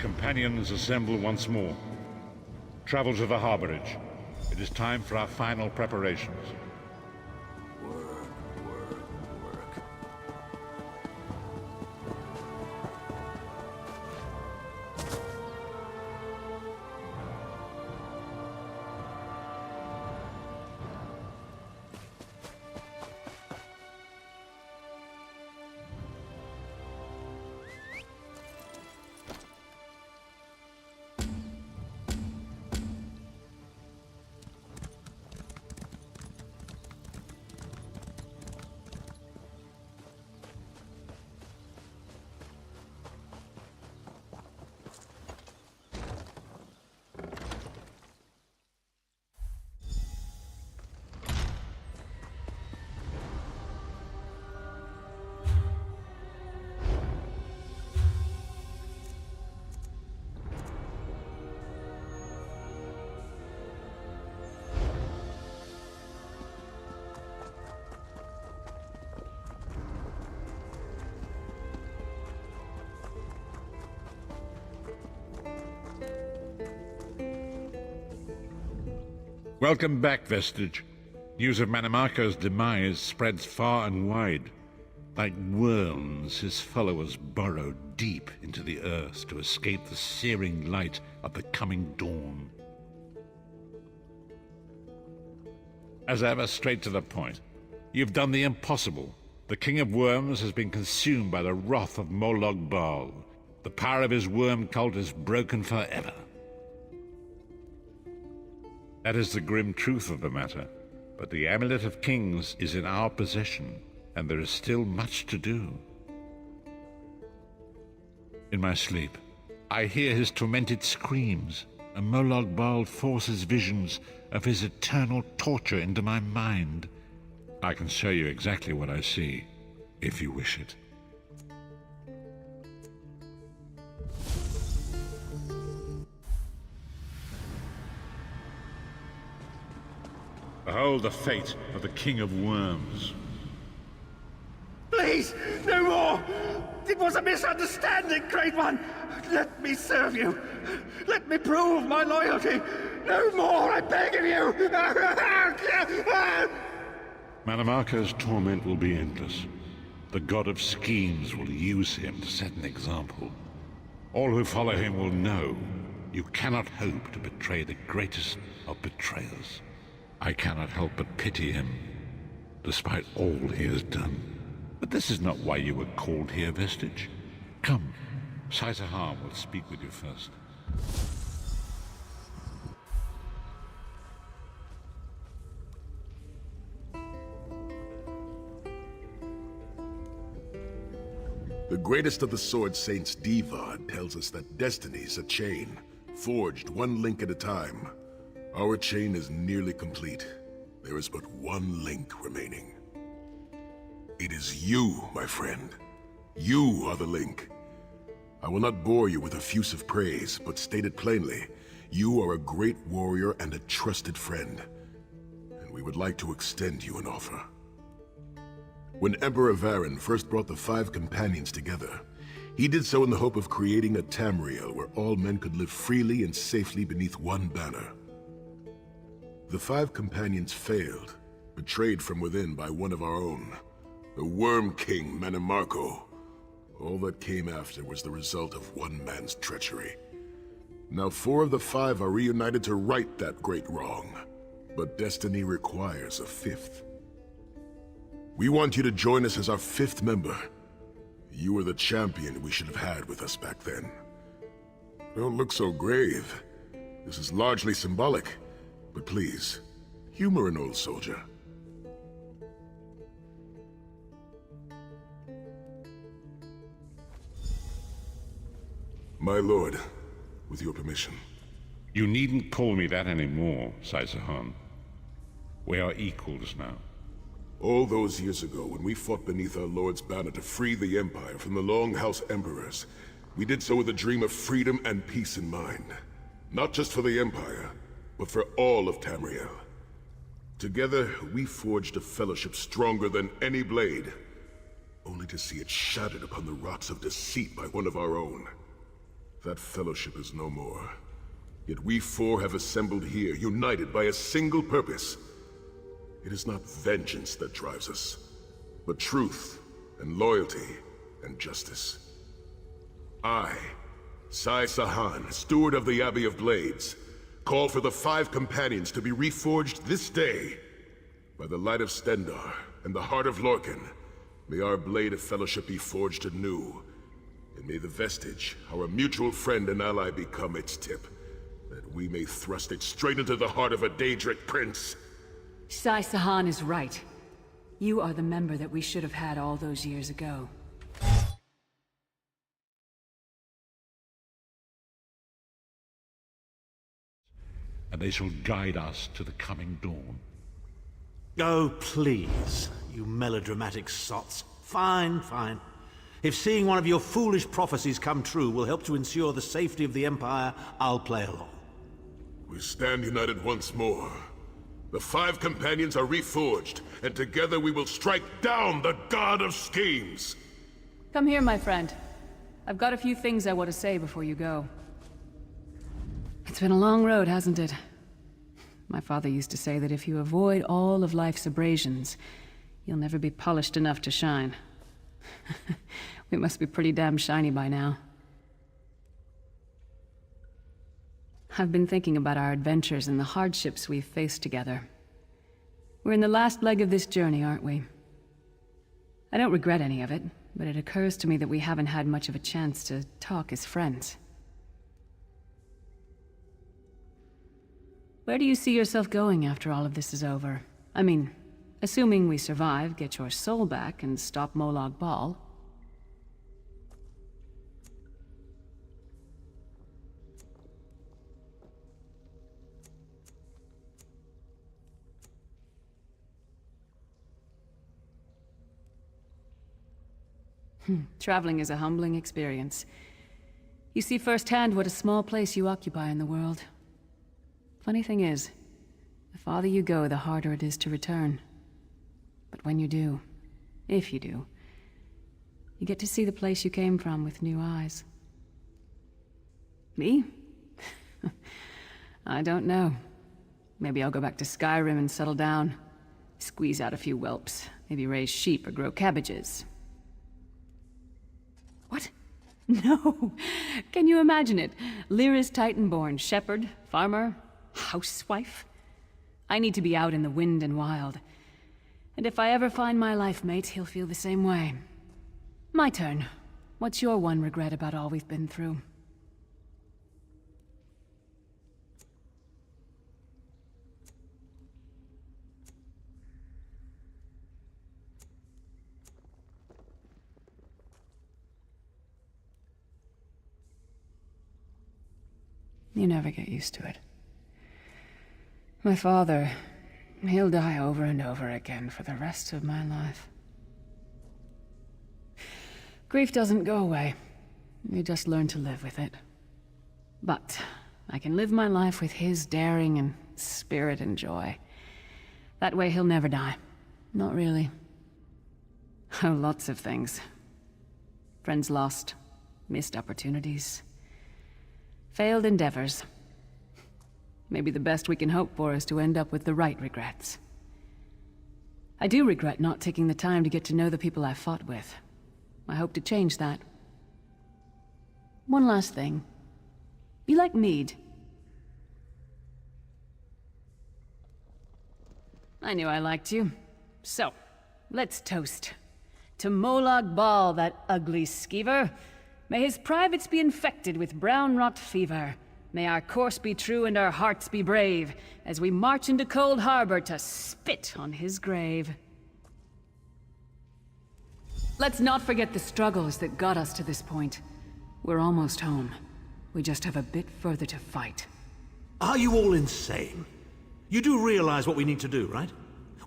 Companions, assemble once more. Travel to the harborage. It is time for our final preparations. Work. Welcome back, Vestige. News of Manimarco's demise spreads far and wide. Like worms, his followers burrow deep into the earth to escape the searing light of the coming dawn. As ever, straight to the point. You've done the impossible. The King of Worms has been consumed by the wrath of Molog Baal. The power of his worm cult is broken forever. That is the grim truth of the matter, but the Amulet of Kings is in our possession, and there is still much to do. In my sleep, I hear his tormented screams, and Molog Baal forces visions of his eternal torture into my mind. I can show you exactly what I see, if you wish it. Behold the fate of the King of Worms. Please, no more! It was a misunderstanding, Great One! Let me serve you! Let me prove my loyalty! No more, I beg of you! Manimarco's torment will be endless. The god of schemes will use him to set an example. All who follow him will know you cannot hope to betray the greatest of betrayers. I cannot help but pity him, despite all he has done. But this is not why you were called here, Vestige. Come, Saizahar will speak with you first. The greatest of the Sword Saints, Divad, tells us that destiny's a chain, forged one link at a time. Our chain is nearly complete. There is but one link remaining. It is you, my friend. You are the link. I will not bore you with effusive praise, but state it plainly. You are a great warrior and a trusted friend, and we would like to extend you an offer. When Emperor Varen first brought the 5 companions together, he did so in the hope of creating a Tamriel where all men could live freely and safely beneath one banner. The 5 companions failed, betrayed from within by one of our own, the Worm King Manimarco. All that came after was the result of one man's treachery. Now 4 of the 5 are reunited to right that great wrong, but destiny requires a 5th. We want you to join us as our 5th member. You were the champion we should have had with us back then. Don't look so grave. This is largely symbolic. But please, humor an old soldier. My lord, with your permission. You needn't call me that anymore, Saizahar. We are equals now. All those years ago, when we fought beneath our lord's banner to free the Empire from the Longhouse Emperors, we did so with a dream of freedom and peace in mind. Not just for the Empire, but for all of Tamriel. Together, we forged a fellowship stronger than any blade, only to see it shattered upon the rocks of deceit by one of our own. That fellowship is no more. Yet we four have assembled here, united by a single purpose. It is not vengeance that drives us, but truth and loyalty and justice. I, Sai Sahan, steward of the Abbey of Blades, call for the 5 companions to be reforged this day. By the light of Stendarr and the heart of Lorcan, may our blade of fellowship be forged anew. And may the vestige, our mutual friend and ally, become its tip, that we may thrust it straight into the heart of a Daedric prince. Sai Sahan is right. You are the member that we should have had all those years ago. And they shall guide us to the coming dawn. Oh, please, you melodramatic sots. Fine, fine. If seeing one of your foolish prophecies come true will help to ensure the safety of the Empire, I'll play along. We stand united once more. The 5 companions are reforged, and together we will strike down the God of Schemes! Come here, my friend. I've got a few things I want to say before you go. It's been a long road, hasn't it? My father used to say that if you avoid all of life's abrasions, you'll never be polished enough to shine. We must be pretty damn shiny by now. I've been thinking about our adventures and the hardships we've faced together. We're in the last leg of this journey, aren't we? I don't regret any of it, but it occurs to me that we haven't had much of a chance to talk as friends. Where do you see yourself going after all of this is over? I mean, assuming we survive, get your soul back, and stop Molag Bal. Traveling is a humbling experience. You see firsthand what a small place you occupy in the world. Funny thing is, the farther you go, the harder it is to return. But when you do, if you do, you get to see the place you came from with new eyes. Me? I don't know. Maybe I'll go back to Skyrim and settle down. Squeeze out a few whelps. Maybe raise sheep or grow cabbages. What? No! Can you imagine it? Lyra's Titanborn, shepherd, farmer, housewife. I need to be out in the wind and wild. And if I ever find my life mate, he'll feel the same way. My turn. What's your one regret about all we've been through? You never get used to it. My father, he'll die over and over again for the rest of my life. Grief doesn't go away. You just learn to live with it. But I can live my life with his daring and spirit and joy. That way he'll never die. Not really. Oh, lots of things. Friends lost, missed opportunities. Failed endeavors. Maybe the best we can hope for is to end up with the right regrets. I do regret not taking the time to get to know the people I fought with. I hope to change that. One last thing. You like mead? I knew I liked you. So, let's toast. To Molag Bal, that ugly skeever. May his privates be infected with brown rot fever. May our course be true and our hearts be brave, as we march into Cold Harbor to spit on his grave. Let's not forget the struggles that got us to this point. We're almost home. We just have a bit further to fight. Are you all insane? You do realize what we need to do, right?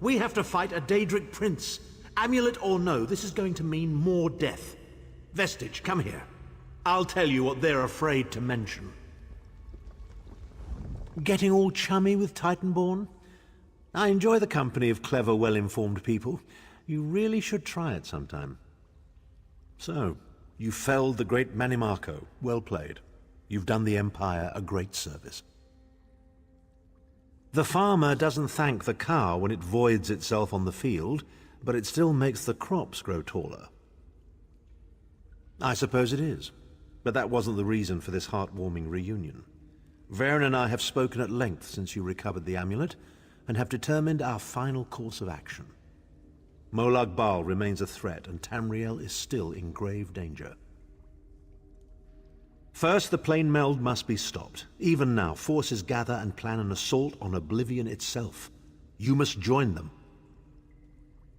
We have to fight a Daedric prince. Amulet or no, this is going to mean more death. Vestige, come here. I'll tell you what they're afraid to mention. Getting all chummy with Titanborn? I enjoy the company of clever, well-informed people. You really should try it sometime. So, you felled the great Manimarco. Well played. You've done the Empire a great service. The farmer doesn't thank the cow when it voids itself on the field, but it still makes the crops grow taller. I suppose it is, but that wasn't the reason for this heartwarming reunion. Varen and I have spoken at length since you recovered the amulet, and have determined our final course of action. Molag Bal remains a threat, and Tamriel is still in grave danger. First, the plane meld must be stopped. Even now, forces gather and plan an assault on Oblivion itself. You must join them.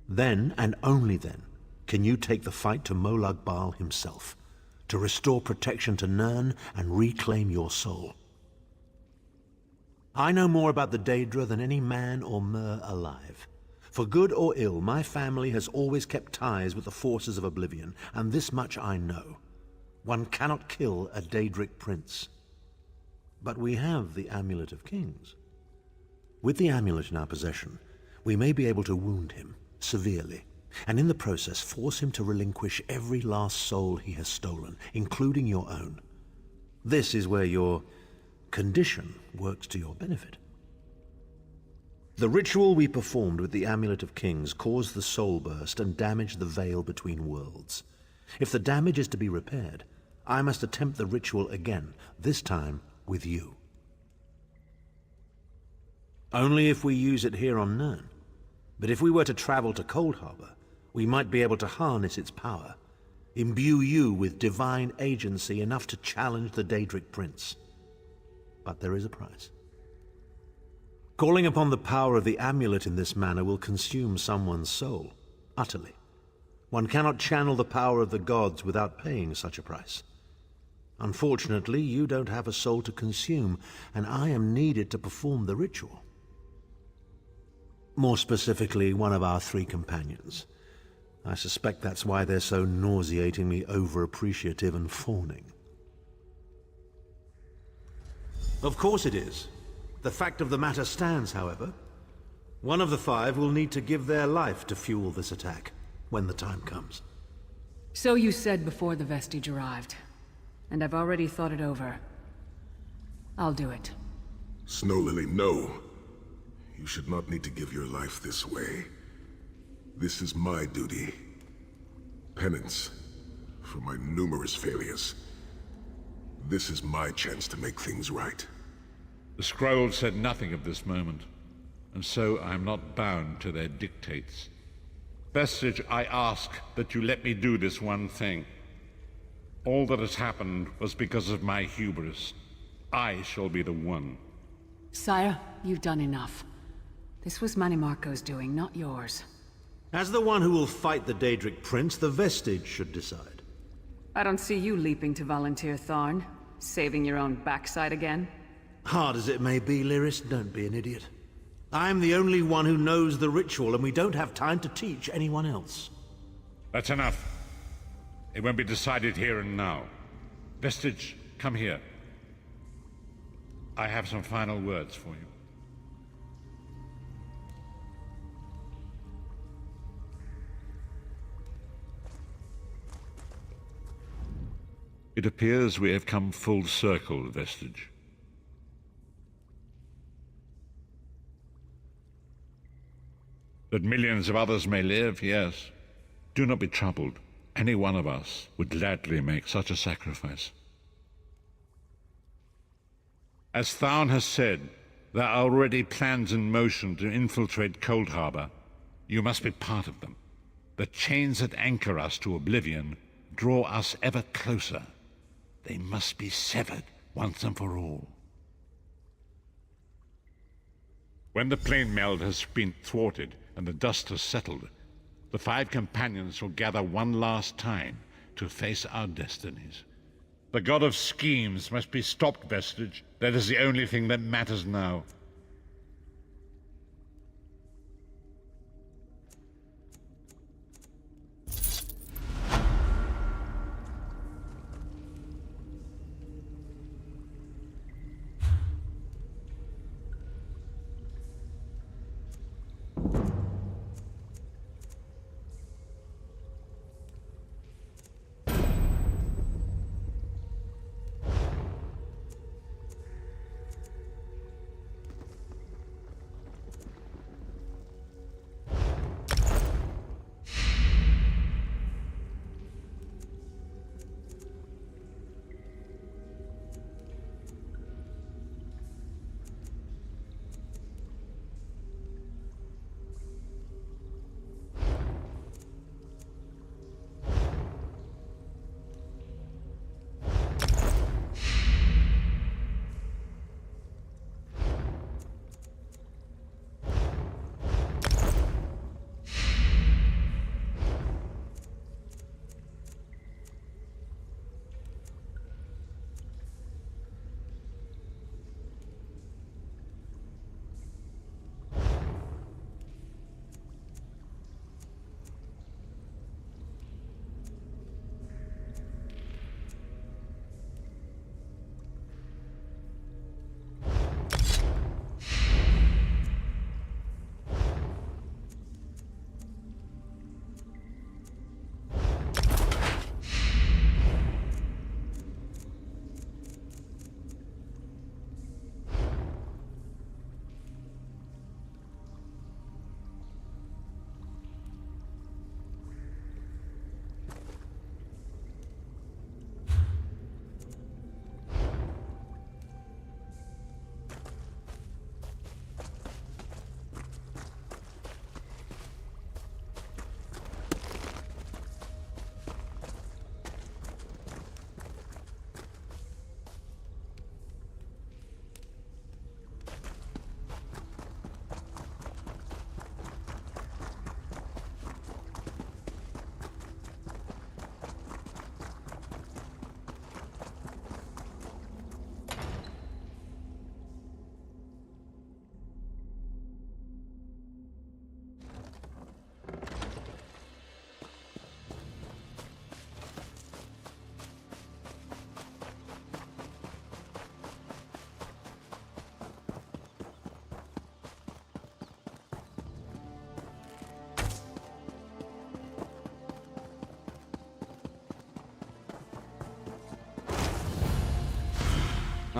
Then, and only then, can you take the fight to Molag Bal himself, to restore protection to Nirn and reclaim your soul. I know more about the Daedra than any man or mer alive. For good or ill, my family has always kept ties with the forces of Oblivion, and this much I know. One cannot kill a Daedric prince. But we have the Amulet of Kings. With the amulet in our possession, we may be able to wound him severely, and in the process force him to relinquish every last soul he has stolen, including your own. This is where your condition works to your benefit. The ritual we performed with the Amulet of Kings caused the soul burst and damaged the veil between worlds. If the damage is to be repaired, I must attempt the ritual again, this time with you. Only if we use it here on Nirn. But if we were to travel to Cold Harbor, we might be able to harness its power, imbue you with divine agency enough to challenge the Daedric Prince. But there is a price. Calling upon the power of the amulet in this manner will consume someone's soul, utterly. One cannot channel the power of the gods without paying such a price. Unfortunately, you don't have a soul to consume, and I am needed to perform the ritual. More specifically, one of our 3 companions. I suspect that's why they're so nauseatingly over-appreciative and fawning. Of course it is. The fact of the matter stands, however. One of the 5 will need to give their life to fuel this attack, when the time comes. So you said before the vestige arrived, and I've already thought it over. I'll do it. Snow Lily, no. You should not need to give your life this way. This is my duty. Penance for my numerous failures. This is my chance to make things right. The scroll said nothing of this moment, and so I am not bound to their dictates. Vestige, I ask that you let me do this one thing. All that has happened was because of my hubris. I shall be the one. Sire, you've done enough. This was Manimarco's doing, not yours. As the one who will fight the Daedric Prince, the Vestige should decide. I don't see you leaping to volunteer, Tharn. Saving your own backside again. Hard as it may be, Lyris, don't be an idiot. I'm the only one who knows the ritual, and we don't have time to teach anyone else. That's enough. It won't be decided here and now. Vestige, come here. I have some final words for you. It appears we have come full circle, Vestige. That millions of others may live, yes. Do not be troubled. Any one of us would gladly make such a sacrifice. As Tharn has said, there are already plans in motion to infiltrate Cold Harbor. You must be part of them. The chains that anchor us to Oblivion draw us ever closer. They must be severed once and for all. When the plane meld has been thwarted and the dust has settled, the 5 companions will gather one last time to face our destinies. The god of schemes must be stopped, Vestige. That is the only thing that matters now.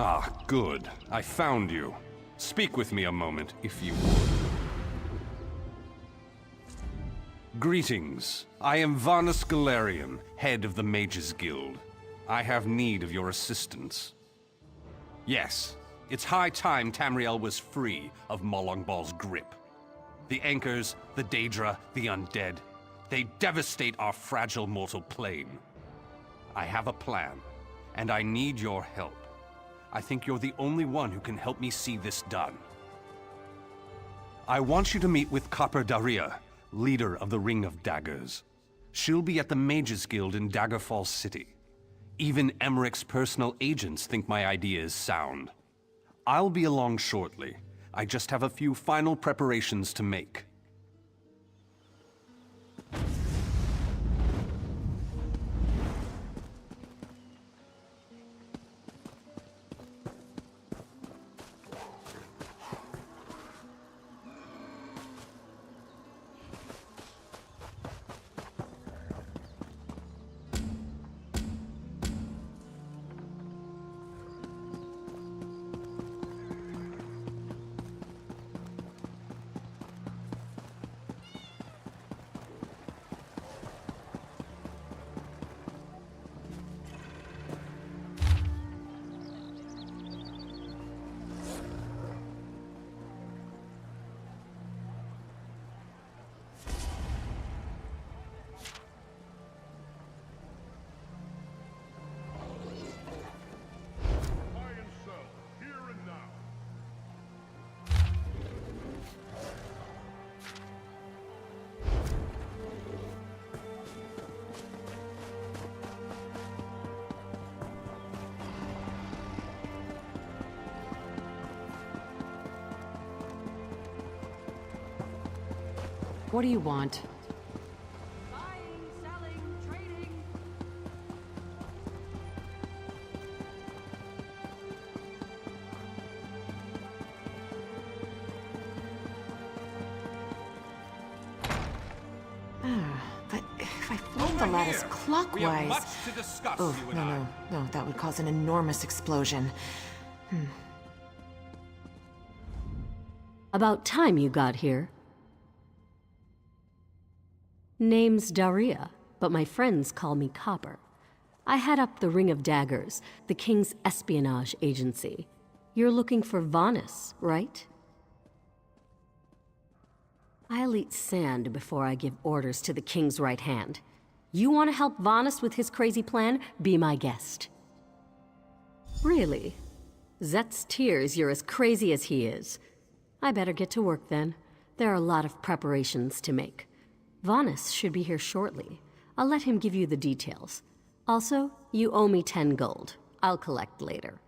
Ah, good. I found you. Speak with me a moment, if you would. Greetings. I am Vanus Galarian, head of the Mages Guild. I have need of your assistance. Yes, it's high time Tamriel was free of Molongbal's grip. The Anchors, the Daedra, the Undead, they devastate our fragile mortal plane. I have a plan, and I need your help. I think you're the only one who can help me see this done. I want you to meet with Copper Daria, leader of the Ring of Daggers. She'll be at the Mages Guild in Daggerfall City. Even Emmerich's personal agents think my idea is sound. I'll be along shortly. I just have a few final preparations to make. What do you want? Buying, selling, trading. But if I flip the lattice clockwise... We have much to discuss, Oh, you and I. no, that would cause an enormous explosion. About time you got here. Name's Daria, but my friends call me Copper. I head up the Ring of Daggers, the King's espionage agency. You're looking for Vanus, right? I'll eat sand before I give orders to the King's right hand. You want to help Vanus with his crazy plan? Be my guest. Really? Zet's tears you're as crazy as he is. I better get to work then. There are a lot of preparations to make. Vanus should be here shortly. I'll let him give you the details. Also, you owe me 10 gold. I'll collect later.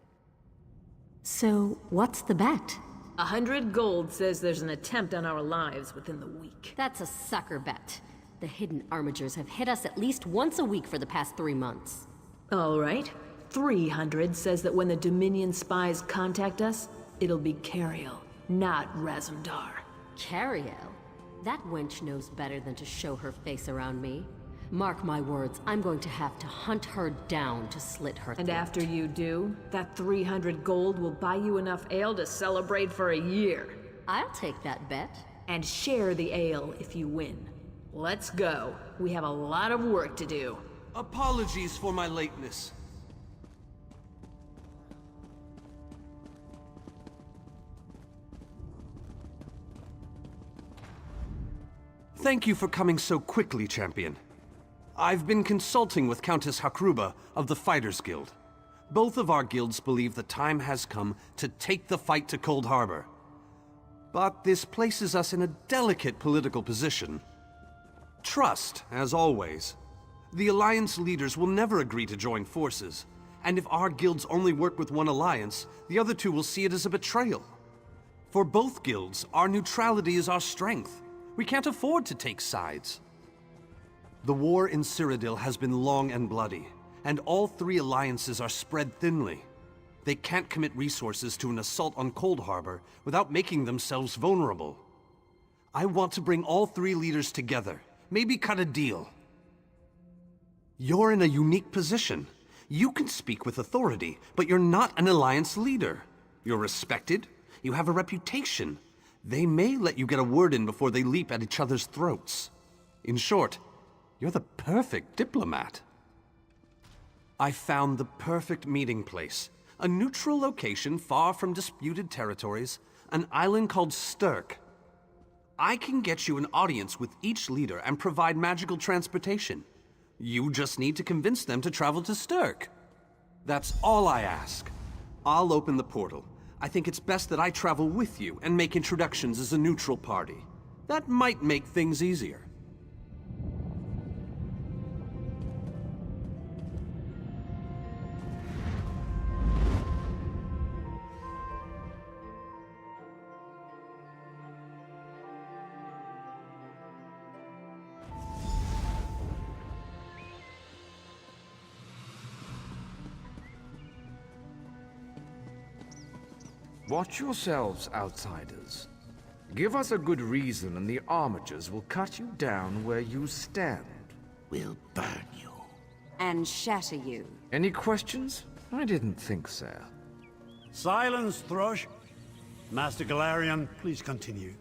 So, what's the bet? 100 gold says there's an attempt on our lives within the week. That's a sucker bet. The hidden armigers have hit us at least once a week for the past 3 months. All right. 300 says that when the Dominion spies contact us, it'll be Cariel, not Razumdar. Cariel? That wench knows better than to show her face around me. Mark my words, I'm going to have to hunt her down to slit her throat. And after you do, that 300 gold will buy you enough ale to celebrate for a year. I'll take that bet. And share the ale if you win. Let's go. We have a lot of work to do. Apologies for my lateness. Thank you for coming so quickly, Champion. I've been consulting with Countess Hakruba of the Fighters Guild. Both of our guilds believe the time has come to take the fight to Cold Harbor. But this places us in a delicate political position. Trust, as always. The Alliance leaders will never agree to join forces, and if our guilds only work with one alliance, the other two will see it as a betrayal. For both guilds, our neutrality is our strength. We can't afford to take sides. The war in Cyrodiil has been long and bloody, and all three alliances are spread thinly. They can't commit resources to an assault on Cold Harbor without making themselves vulnerable. I want to bring all three leaders together, maybe cut a deal. You're in a unique position. You can speak with authority, but you're not an Alliance leader. You're respected. You have a reputation. They may let you get a word in before they leap at each other's throats. In short, you're the perfect diplomat. I found the perfect meeting place. A neutral location far from disputed territories. An island called Stirk. I can get you an audience with each leader and provide magical transportation. You just need to convince them to travel to Stirk. That's all I ask. I'll open the portal. I think it's best that I travel with you and make introductions as a neutral party. That might make things easier. Watch yourselves, outsiders. Give us a good reason and the armatures will cut you down where you stand. We'll burn you. And shatter you. Any questions? I didn't think so. Silence, Thrush. Master Galarian, please continue.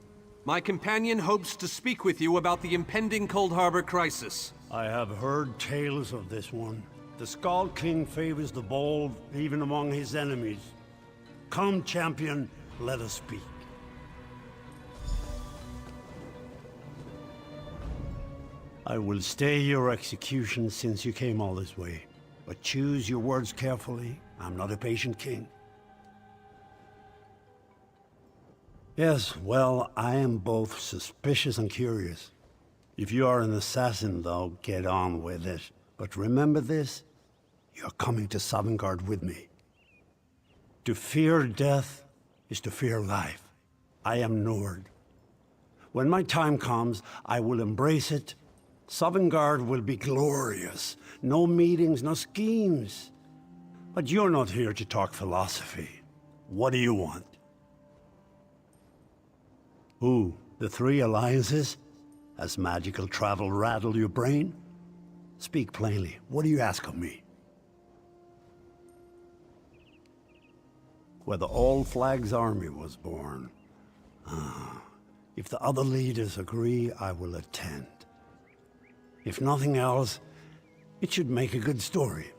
My companion hopes to speak with you about the impending Cold Harbor crisis. I have heard tales of this one. The Skull King favors the bold, even among his enemies. Come, champion, let us speak. I will stay your execution since you came all this way. But choose your words carefully. I'm not a patient king. Yes, well, I am both suspicious and curious. If you are an assassin, though, get on with it. But remember this, you're coming to Sovngarde with me. To fear death is to fear life. I am Nord. When my time comes, I will embrace it. Sovngarde will be glorious. No meetings, no schemes. But you're not here to talk philosophy. What do you want? Who? The three alliances? Has magical travel rattled your brain? Speak plainly. What do you ask of me? Where the All Flags army was born. If the other leaders agree, I will attend. If nothing else, it should make a good story.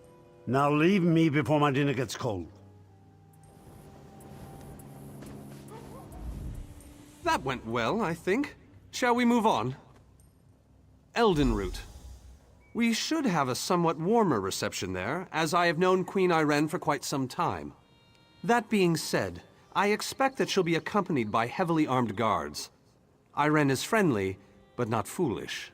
Now leave me before my dinner gets cold. That went well, I think. Shall we move on? Eldenroot. We should have a somewhat warmer reception there, as I have known Queen Irene for quite some time. That being said, I expect that she'll be accompanied by heavily armed guards. Irene is friendly, but not foolish.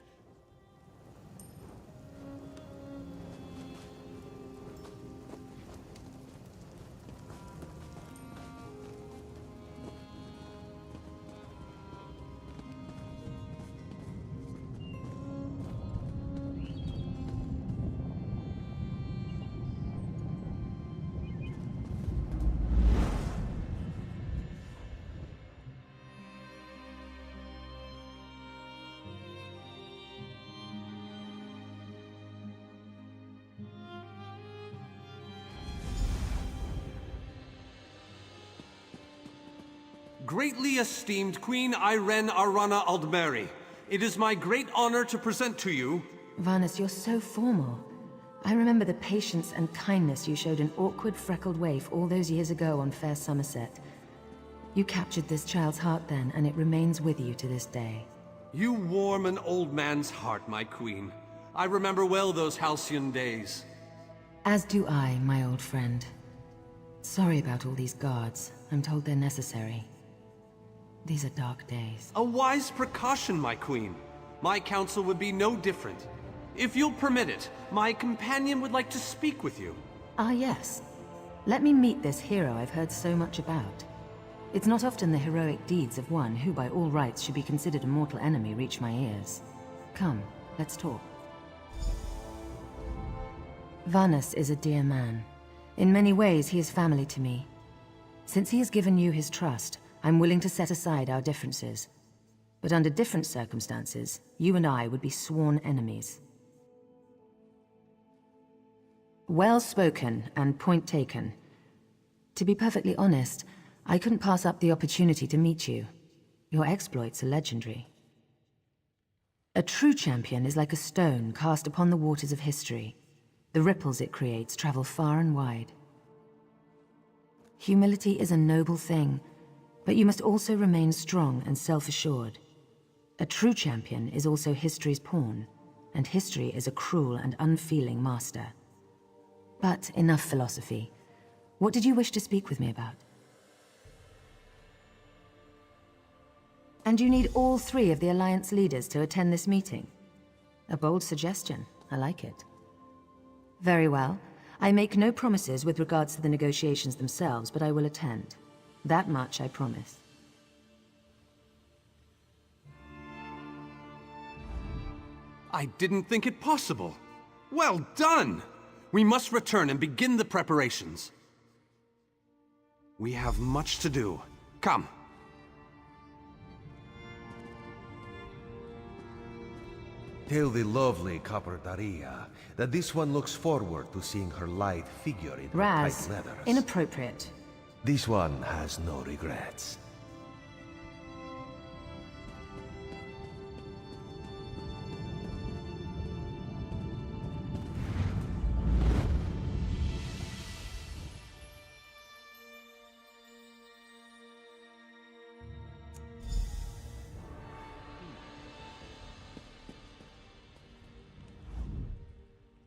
Greatly esteemed Queen Irene Arana Aldmeri, it is my great honor to present to you... Varnus, you're so formal. I remember the patience and kindness you showed an awkward, freckled waif all those years ago on Fair Somerset. You captured this child's heart then, and it remains with you to this day. You warm an old man's heart, my queen. I remember well those halcyon days. As do I, my old friend. Sorry about all these guards. I'm told they're necessary. These are dark days. A wise precaution, my queen. My counsel would be no different. If you'll permit it, my companion would like to speak with you. Ah, yes. Let me meet this hero I've heard so much about. It's not often the heroic deeds of one who by all rights should be considered a mortal enemy reach my ears. Come, let's talk. Varnus is a dear man. In many ways, he is family to me. Since he has given you his trust, I'm willing to set aside our differences. But under different circumstances, you and I would be sworn enemies. Well spoken, and point taken. To be perfectly honest, I couldn't pass up the opportunity to meet you. Your exploits are legendary. A true champion is like a stone cast upon the waters of history. The ripples it creates travel far and wide. Humility is a noble thing, but you must also remain strong and self-assured. A true champion is also history's pawn, and history is a cruel and unfeeling master. But enough philosophy. What did you wish to speak with me about? And you need all 3 of the Alliance leaders to attend this meeting? A bold suggestion. I like it. Very well. I make no promises with regards to the negotiations themselves, but I will attend. That much I promise. I didn't think it possible. Well done! We must return and begin the preparations. We have much to do. Come. Tell the lovely Copper Daria that this one looks forward to seeing her light figure in her Raz, tight leathers. inappropriate. This one has no regrets.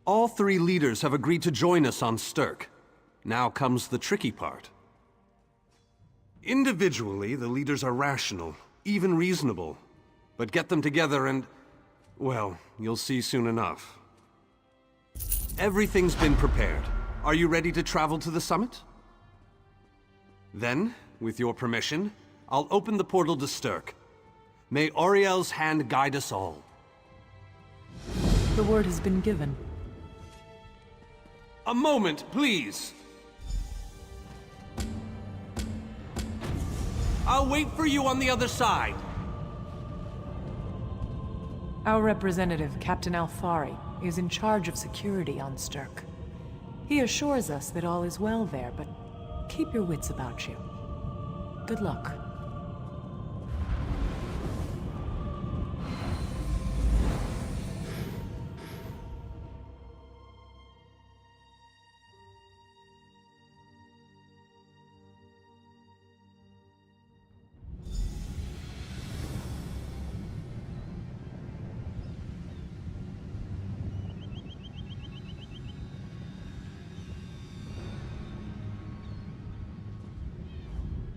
All 3 leaders have agreed to join us on Stirk. Now comes the tricky part. Individually, the leaders are rational, even reasonable. But get them together and, well, you'll see soon enough. Everything's been prepared. Are you ready to travel to the summit? Then, with your permission, I'll open the portal to Stirk. May Auriel's hand guide us all. The word has been given. A moment, please. I'll wait for you on the other side. Our representative, Captain Alfari, is in charge of security on Stirk. He assures us that all is well there, but keep your wits about you. Good luck.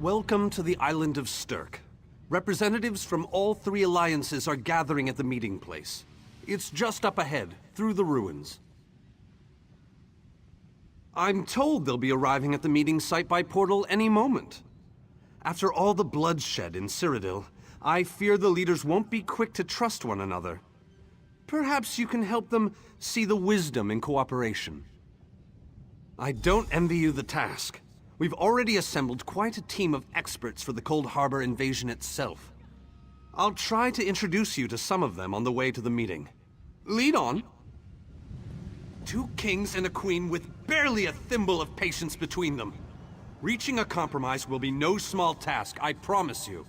Welcome to the island of Stirk. Representatives from all 3 alliances are gathering at the meeting place. It's just up ahead, through the ruins. I'm told they'll be arriving at the meeting site by portal any moment. After all the bloodshed in Cyrodiil, I fear the leaders won't be quick to trust one another. Perhaps you can help them see the wisdom in cooperation. I don't envy you the task. We've already assembled quite a team of experts for the Cold Harbor invasion itself. I'll try to introduce you to some of them on the way to the meeting. Lead on. 2 kings and a queen with barely a thimble of patience between them. Reaching a compromise will be no small task, I promise you.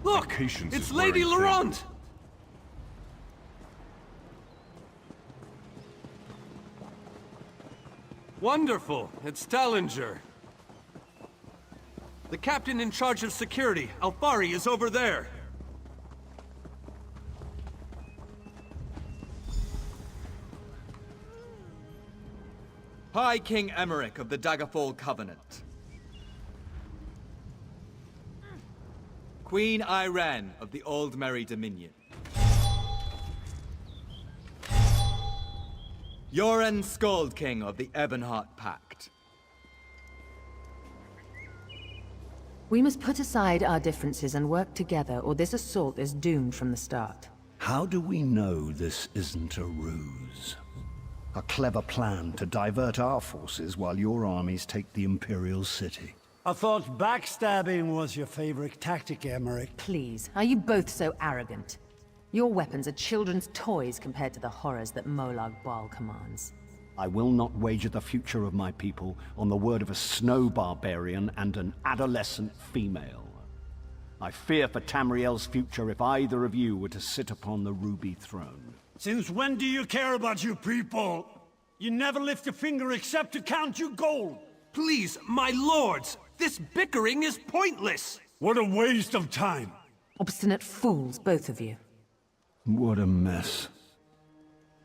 Look! It's Lady Laurent! Wonderful. It's Tallinger. The captain in charge of security, Alfari, is over there. High King Emmerich of the Daggerfall Covenant. Queen Irene of the Old Merry Dominion. Yoren Skald King of the Ebonheart Pact. We must put aside our differences and work together, or this assault is doomed from the start. How do we know this isn't a ruse? A clever plan to divert our forces while your armies take the Imperial city. I thought backstabbing was your favorite tactic, Emmerich. Please, are you both so arrogant? Your weapons are children's toys compared to the horrors that Molag Bal commands. I will not wager the future of my people on the word of a snow barbarian and an adolescent female. I fear for Tamriel's future if either of you were to sit upon the Ruby Throne. Since when do you care about your people? You never lift a finger except to count your gold. Please, my lords, this bickering is pointless. What a waste of time. Obstinate fools, both of you. What a mess.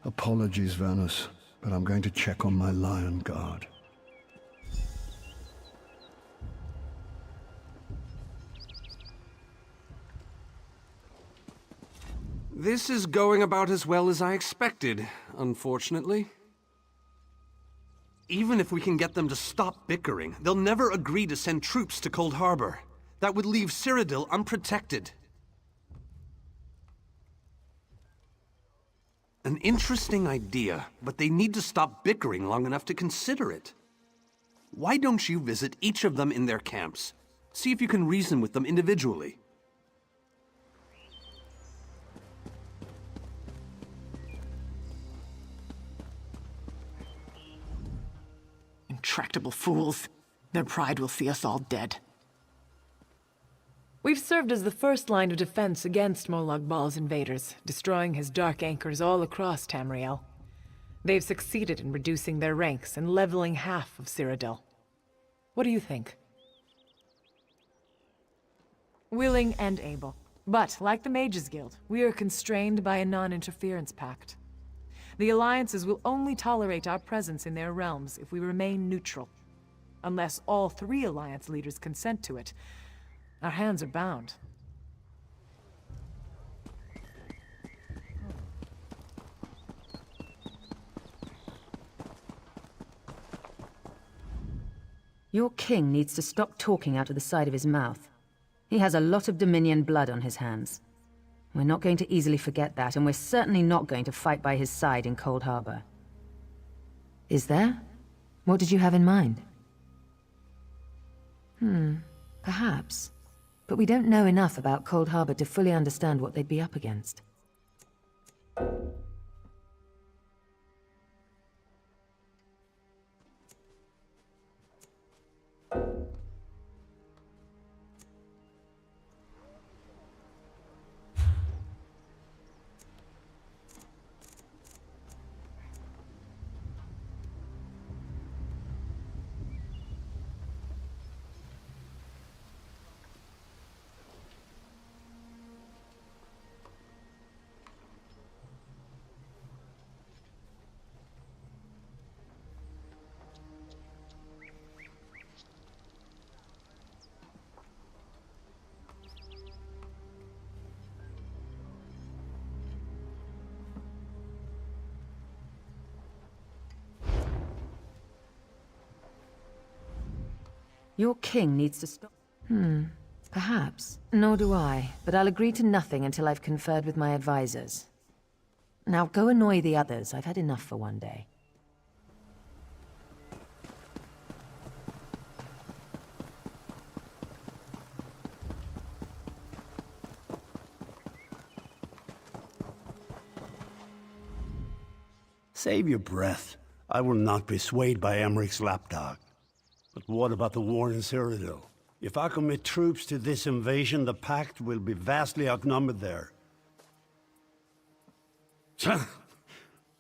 Apologies, Vanus, but I'm going to check on my Lion Guard. This is going about as well as I expected, unfortunately. Even if we can get them to stop bickering, they'll never agree to send troops to Cold Harbor. That would leave Cyrodiil unprotected. An interesting idea, but they need to stop bickering long enough to consider it. Why don't you visit each of them in their camps? See if you can reason with them individually. Intractable fools. Their pride will see us all dead. We've served as the first line of defense against Molag Bal's invaders, destroying his dark anchors all across Tamriel. They've succeeded in reducing their ranks and leveling half of Cyrodiil. What do you think? Willing and able. But, like the Mages Guild, we are constrained by a non-interference pact. The alliances will only tolerate our presence in their realms if we remain neutral. Unless all 3 alliance leaders consent to it, our hands are bound. Your king needs to stop talking out of the side of his mouth. He has a lot of Dominion blood on his hands. We're not going to easily forget that, and we're certainly not going to fight by his side in Cold Harbor. Is there? What did you have in mind? Perhaps. But we don't know enough about Cold Harbor to fully understand what they'd be up against. Your king needs to stop. Perhaps. Nor do I, but I'll agree to nothing until I've conferred with my advisors. Now go annoy the others. I've had enough for one day. Save your breath. I will not be swayed by Emmerich's lapdog. But what about the war in Cyrodiil? If I commit troops to this invasion, the Pact will be vastly outnumbered there.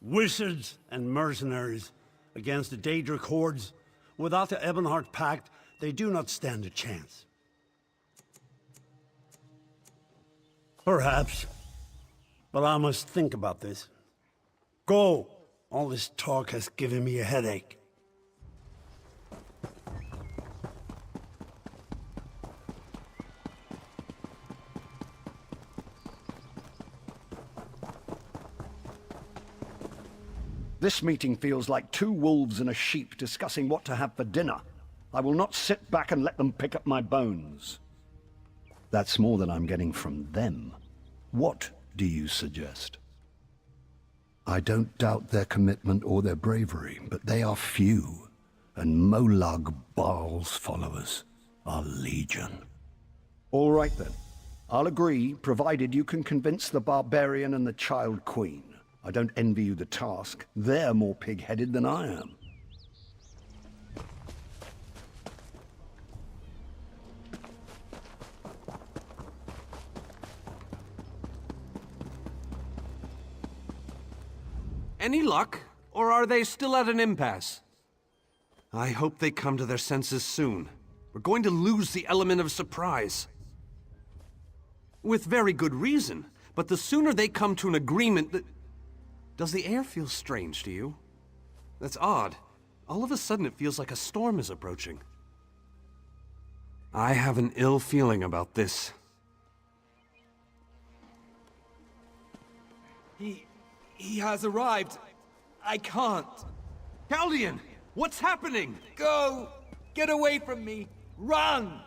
Wizards and mercenaries against the Daedric hordes. Without the Ebonheart Pact, they do not stand a chance. Perhaps. But I must think about this. Go! All this talk has given me a headache. This meeting feels like 2 wolves and a sheep discussing what to have for dinner. I will not sit back and let them pick up my bones. That's more than I'm getting from them. What do you suggest? I don't doubt their commitment or their bravery, but they are few, and Molag Baal's followers are legion. All right then. I'll agree, provided you can convince the barbarian and the child queen. I don't envy you the task. They're more pig-headed than I am. Any luck? Or are they still at an impasse? I hope they come to their senses soon. We're going to lose the element of surprise. With very good reason, but the sooner they come to an agreement that... Does the air feel strange to you? That's odd. All of a sudden it feels like a storm is approaching. I have an ill feeling about this. He has arrived. I can't. Chaldean! What's happening? Go! Get away from me! Run!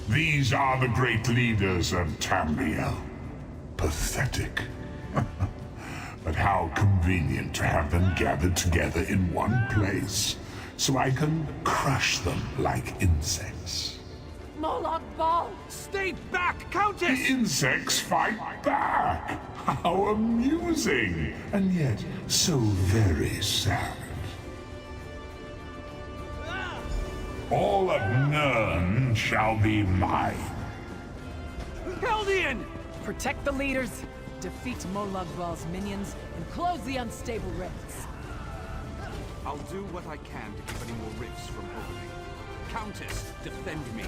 These are the great leaders of Tamriel. Pathetic. But how convenient to have them gathered together in one place, so I can crush them like insects. Molag Bal! Stay back, Countess! The insects fight back! How amusing! And yet, so very sad. All of Nirn shall be mine. Chaldean! Protect the leaders, defeat Molag Bal's minions, and close the unstable rifts. I'll do what I can to keep any more rifts from opening. Countess, defend me.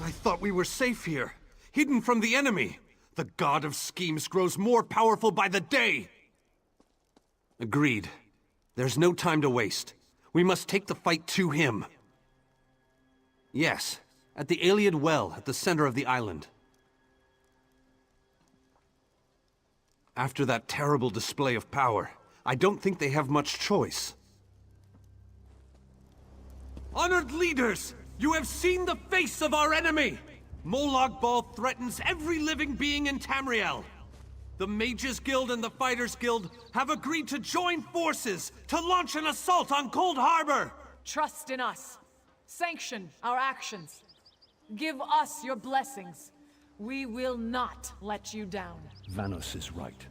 I thought we were safe here, hidden from the enemy. The god of schemes grows more powerful by the day. Agreed. There's no time to waste. We must take the fight to him. Yes, at the Iliad Well at the center of the island. After that terrible display of power, I don't think they have much choice. Honored leaders, you have seen the face of our enemy! Molag Bal threatens every living being in Tamriel. The Mages Guild and the Fighters Guild have agreed to join forces to launch an assault on Cold Harbor! Trust in us. Sanction our actions. Give us your blessings. We will not let you down. Vanos is right.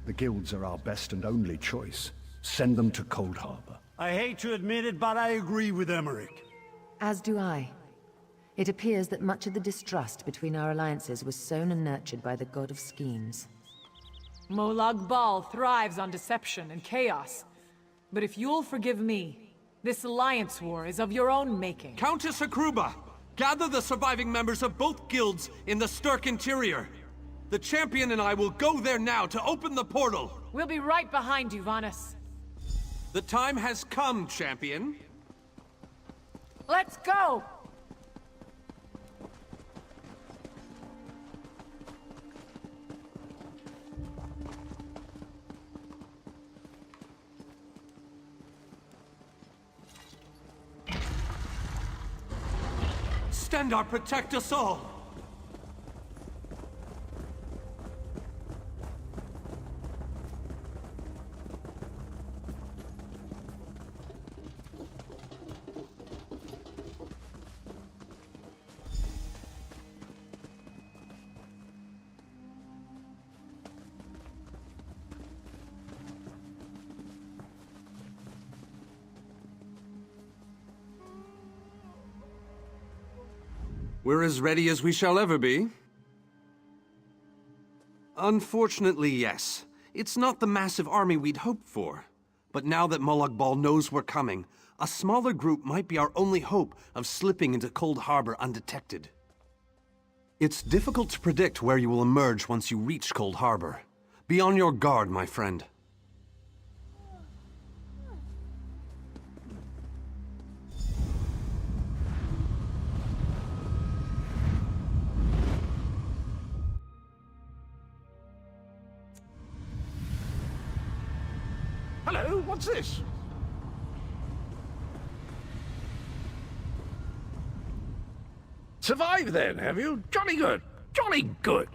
The guilds are our best and only choice. Send them to Cold Harbor. I hate to admit it, but I agree with Emmerich. As do I. It appears that much of the distrust between our alliances was sown and nurtured by the god of schemes. Molag Bal thrives on deception and chaos. But if you'll forgive me, this alliance war is of your own making. Countess Hakruba, gather the surviving members of both guilds in the Sturk interior. The champion and I will go there now to open the portal. We'll be right behind you, Vanis. The time has come, champion. Let's go! Stendarr, protect us all! We're as ready as we shall ever be. Unfortunately, yes. It's not the massive army we'd hoped for. But now that Molag Bal knows we're coming, a smaller group might be our only hope of slipping into Cold Harbor undetected. It's difficult to predict where you will emerge once you reach Cold Harbor. Be on your guard, my friend. Hello, what's this? Survived then, have you? Jolly good. Jolly good.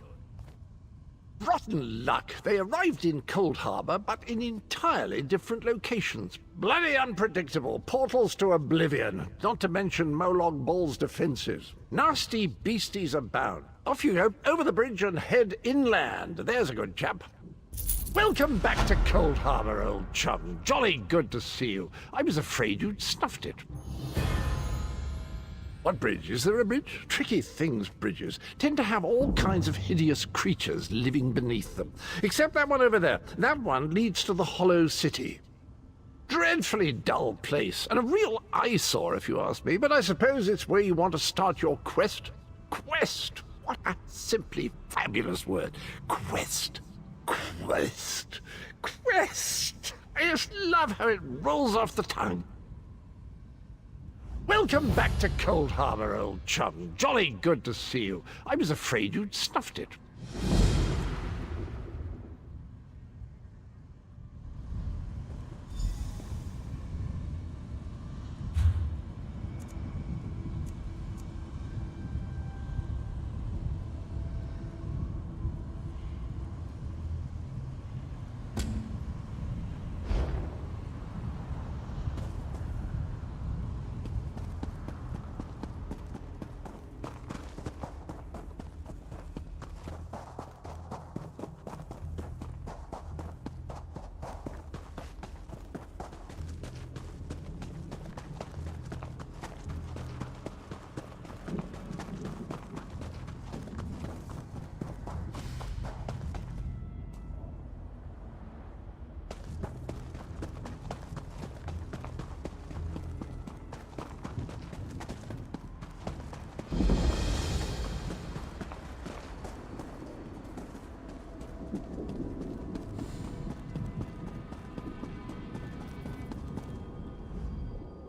Rotten luck. They arrived in Cold Harbor, but in entirely different locations. Bloody unpredictable. Portals to oblivion. Not to mention Molag Bal's defenses. Nasty beasties abound. Off you go, over the bridge and head inland. There's a good chap. Welcome back to Cold Harbor, old chum. Jolly good to see you. I was afraid you'd snuffed it. What bridge? Is there a bridge? Tricky things, bridges. Tend to have all kinds of hideous creatures living beneath them. Except that one over there. That one leads to the Hollow City. Dreadfully dull place, and a real eyesore if you ask me, but I suppose it's where you want to start your quest. Quest! What a simply fabulous word. Quest. Quest. Quest. I just love how it rolls off the tongue. Welcome back to Cold Harbor, old chum. Jolly good to see you. I was afraid you'd snuffed it.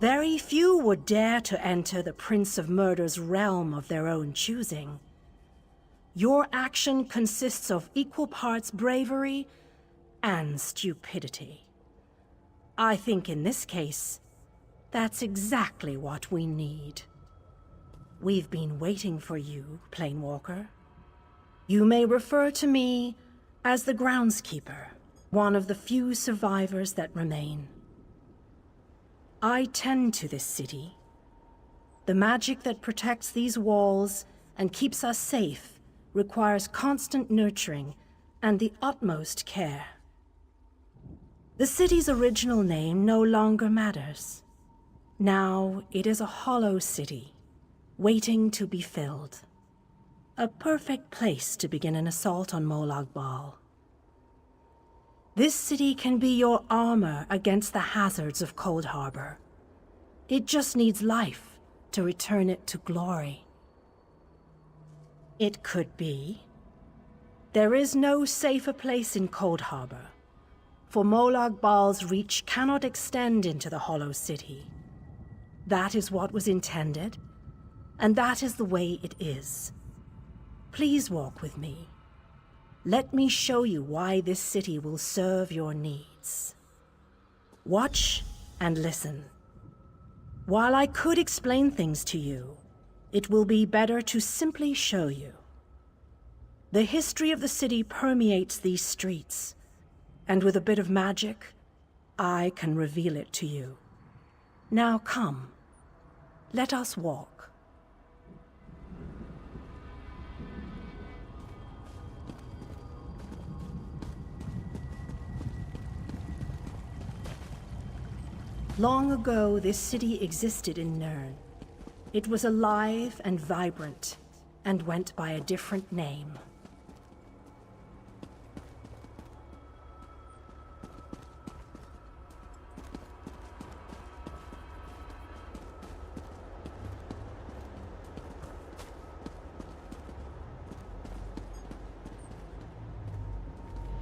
Very few would dare to enter the Prince of Murder's realm of their own choosing. Your action consists of equal parts bravery and stupidity. I think in this case, that's exactly what we need. We've been waiting for you, Planewalker. You may refer to me as the groundskeeper, one of the few survivors that remain. I tend to this city. The magic that protects these walls and keeps us safe requires constant nurturing and the utmost care. The city's original name no longer matters. Now it is a hollow city, waiting to be filled. A perfect place to begin an assault on Molag Bal. This city can be your armor against the hazards of Cold Harbor. It just needs life to return it to glory. It could be. There is no safer place in Cold Harbor, for Molag Bal's reach cannot extend into the Hollow City. That is what was intended, and that is the way it is. Please walk with me. Let me show you why this city will serve your needs. Watch and listen. While I could explain things to you, it will be better to simply show you. The history of the city permeates these streets, and with a bit of magic, I can reveal it to you. Now come, let us walk. Long ago, this city existed in Nirn. It was alive and vibrant, and went by a different name.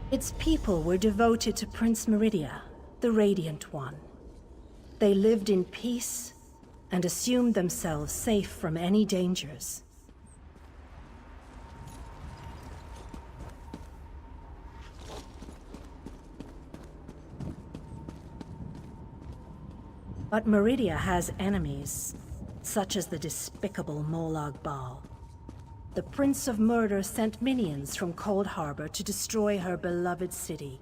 Its people were devoted to Prince Meridia, the Radiant One. They lived in peace and assumed themselves safe from any dangers. But Meridia has enemies, such as the despicable Molag Bal. The Prince of Murder sent minions from Cold Harbor to destroy her beloved city.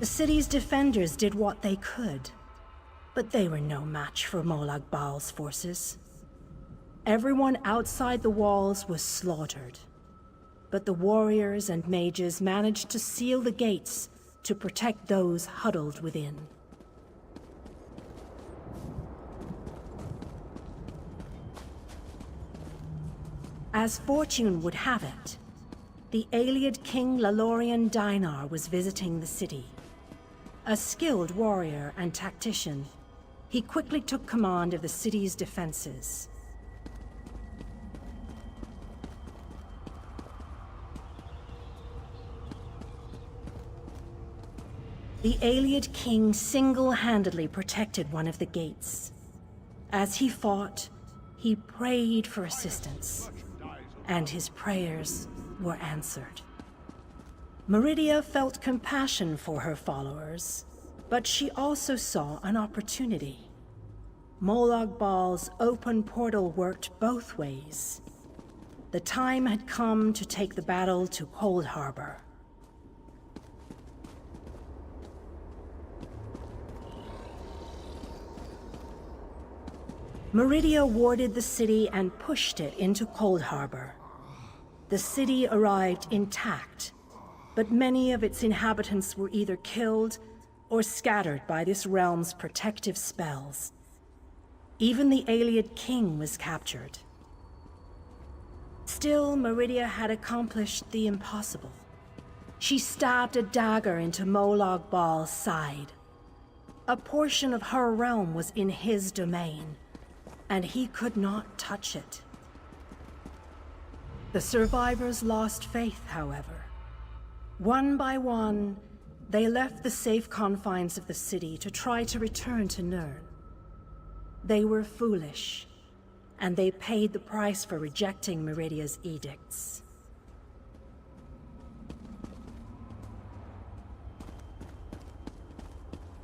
The city's defenders did what they could, but they were no match for Molag Bal's forces. Everyone outside the walls was slaughtered, but the warriors and mages managed to seal the gates to protect those huddled within. As fortune would have it, the Ayleid King Lalorian Dinar was visiting the city. A skilled warrior and tactician, he quickly took command of the city's defenses. The Ayleid King single-handedly protected one of the gates. As he fought, he prayed for assistance, and his prayers were answered. Meridia felt compassion for her followers, but she also saw an opportunity. Molag Bal's open portal worked both ways. The time had come to take the battle to Cold Harbor. Meridia warded the city and pushed it into Cold Harbor. The city arrived intact, but many of its inhabitants were either killed or scattered by this realm's protective spells. Even the Ayleid King was captured. Still, Meridia had accomplished the impossible. She stabbed a dagger into Molag Bal's side. A portion of her realm was in his domain, and he could not touch it. The survivors lost faith, however. One by one, they left the safe confines of the city to try to return to Nirn. They were foolish, and they paid the price for rejecting Meridia's edicts.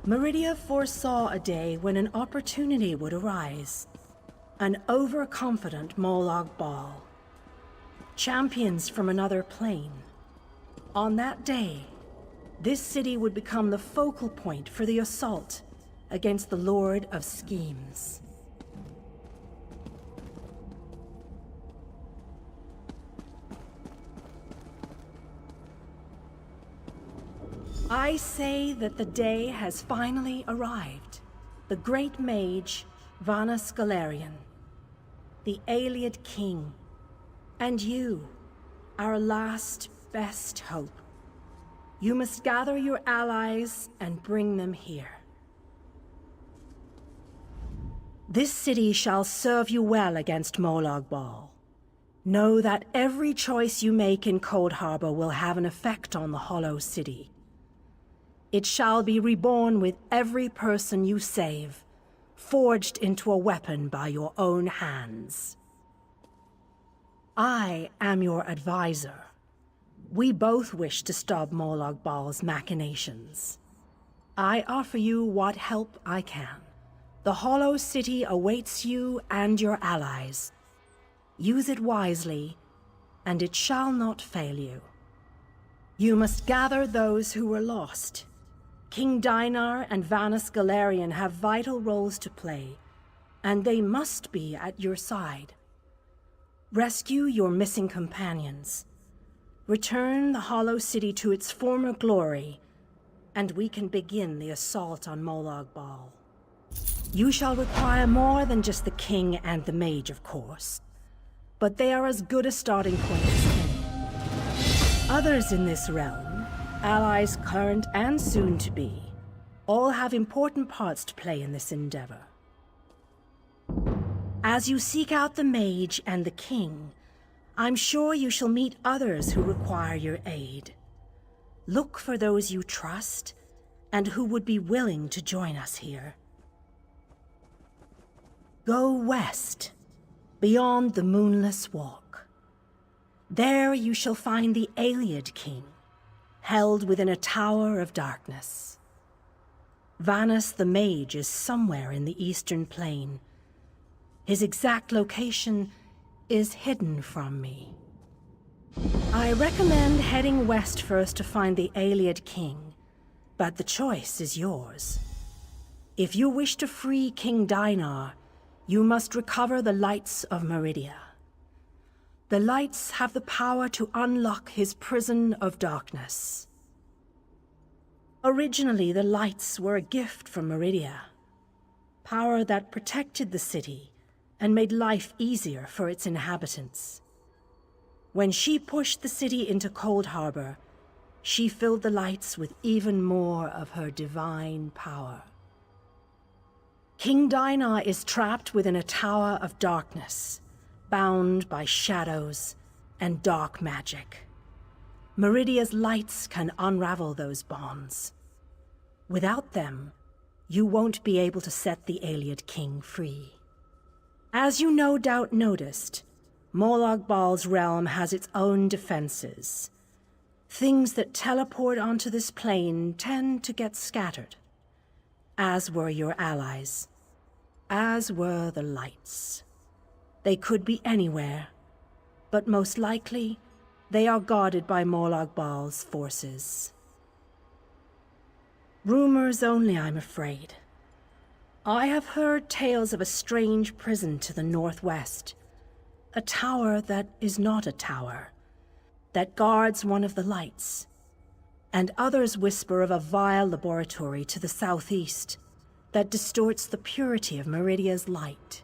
Meridia foresaw a day when an opportunity would arise. An overconfident Molag Bal. Champions from another plane. On that day, this city would become the focal point for the assault against the Lord of Schemes. I say that the day has finally arrived. The great mage, Vanus Galerian, the Ayleid king, and you, our last best hope. You must gather your allies and bring them here. This city shall serve you well against Molag Bal. Know that every choice you make in Cold Harbor will have an effect on the Hollow City. It shall be reborn with every person you save, forged into a weapon by your own hands. I am your advisor. We both wish to stop Molag Bal's machinations. I offer you what help I can. The Hollow City awaits you and your allies. Use it wisely, and it shall not fail you. You must gather those who were lost. King Dinar and Vanus Galerian have vital roles to play, and they must be at your side. Rescue your missing companions. Return the Hollow City to its former glory, and we can begin the assault on Molag Bal. You shall require more than just the king and the mage, of course, but they are as good a starting point as any. Others in this realm, allies current and soon to be, all have important parts to play in this endeavor. As you seek out the mage and the king, I'm sure you shall meet others who require your aid. Look for those you trust and who would be willing to join us here. Go west, beyond the Moonless Walk. There you shall find the Ayleid king, held within a tower of darkness. Vanus the mage is somewhere in the eastern plain. His exact location is hidden from me. I recommend heading west first to find the Ayleid king, but the choice is yours. If you wish to free King Dinar, you must recover the lights of Meridia. The lights have the power to unlock his prison of darkness. Originally, the lights were a gift from Meridia, power that protected the city and made life easier for its inhabitants. When she pushed the city into Cold Harbor, she filled the lights with even more of her divine power. King Dinar is trapped within a tower of darkness, bound by shadows and dark magic. Meridia's lights can unravel those bonds. Without them, you won't be able to set the Ayleid king free. As you no doubt noticed, Molag Bal's realm has its own defenses. Things that teleport onto this plane tend to get scattered, as were your allies, as were the lights. They could be anywhere, but most likely, they are guarded by Molag Bal's forces. Rumors only, I'm afraid. I have heard tales of a strange prison to the northwest, a tower that is not a tower, that guards one of the lights, and others whisper of a vile laboratory to the southeast that distorts the purity of Meridia's light.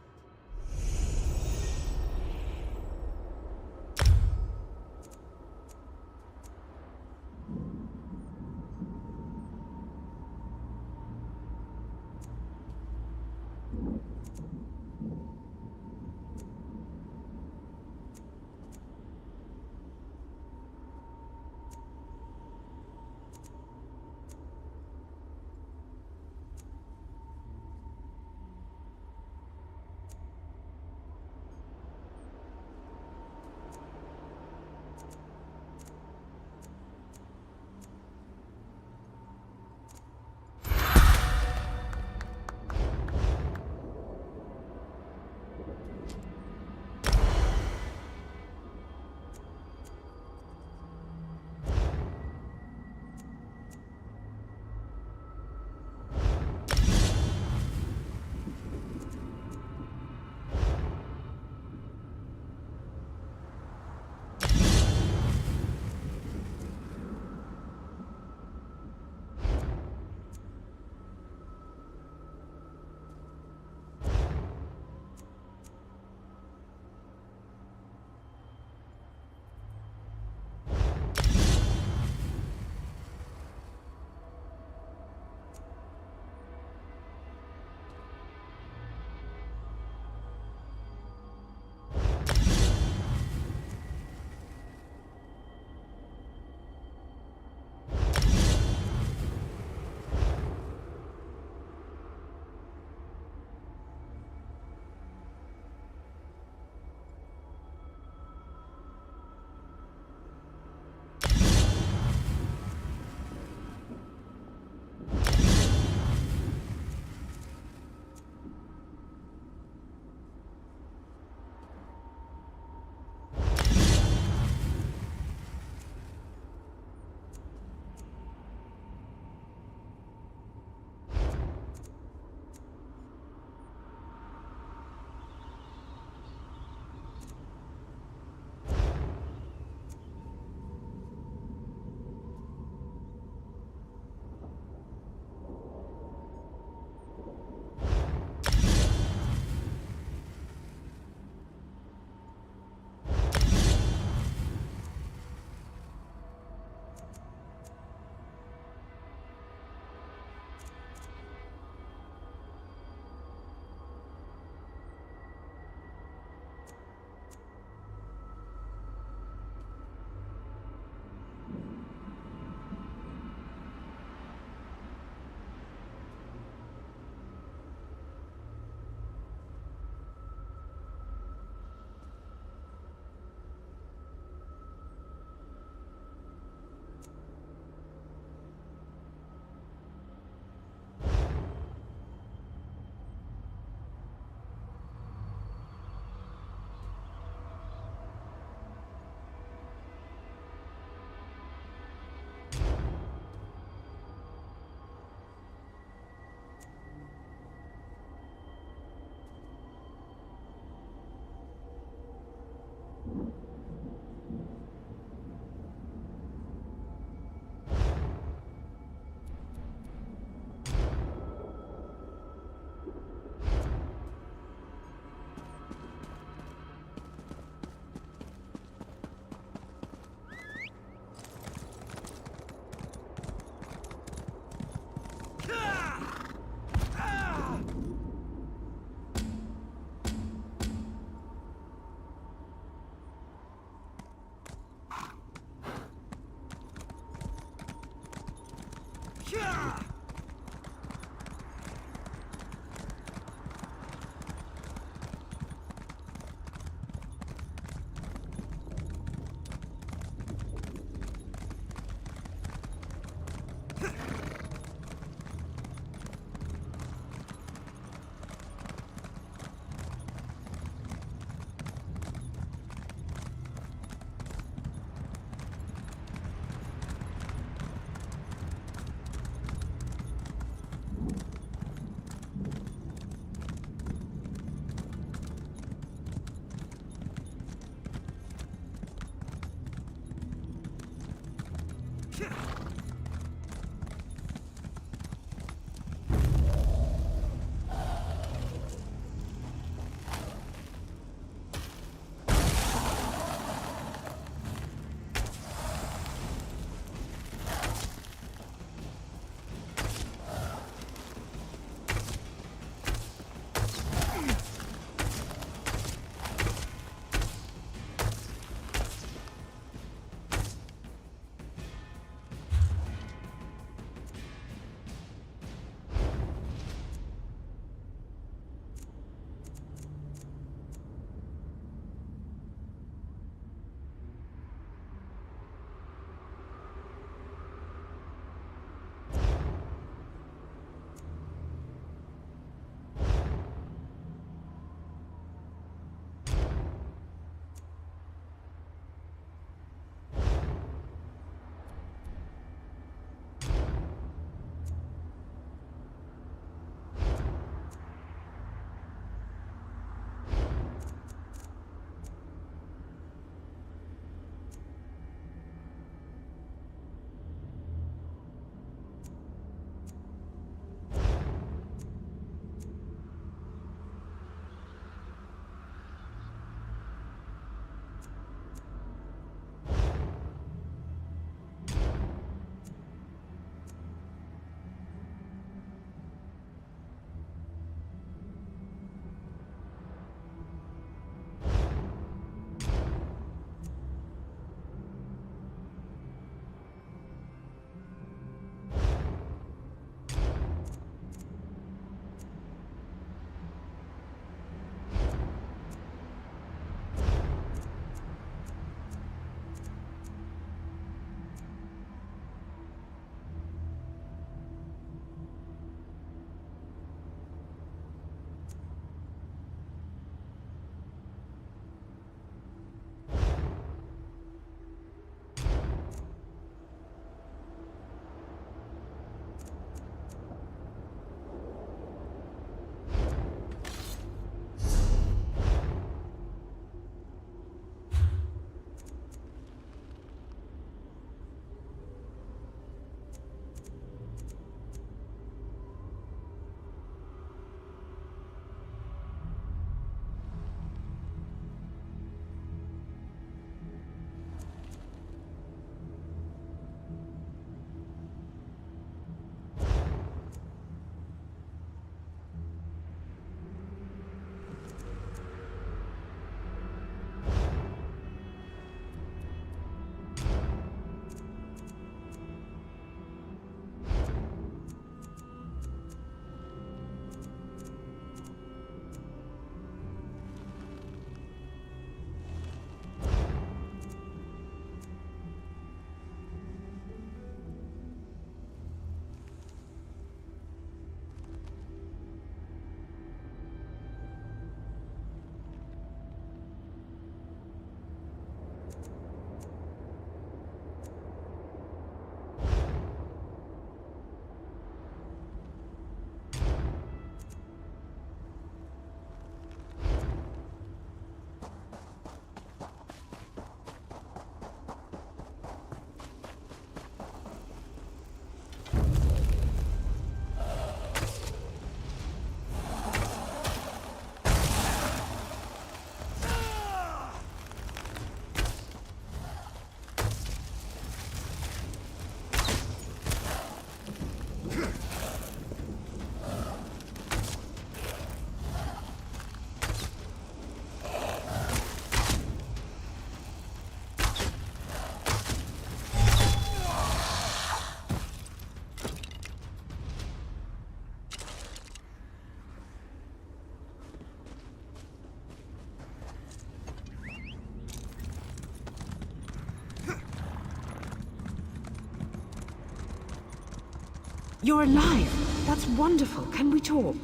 You're alive. That's wonderful. Can we talk?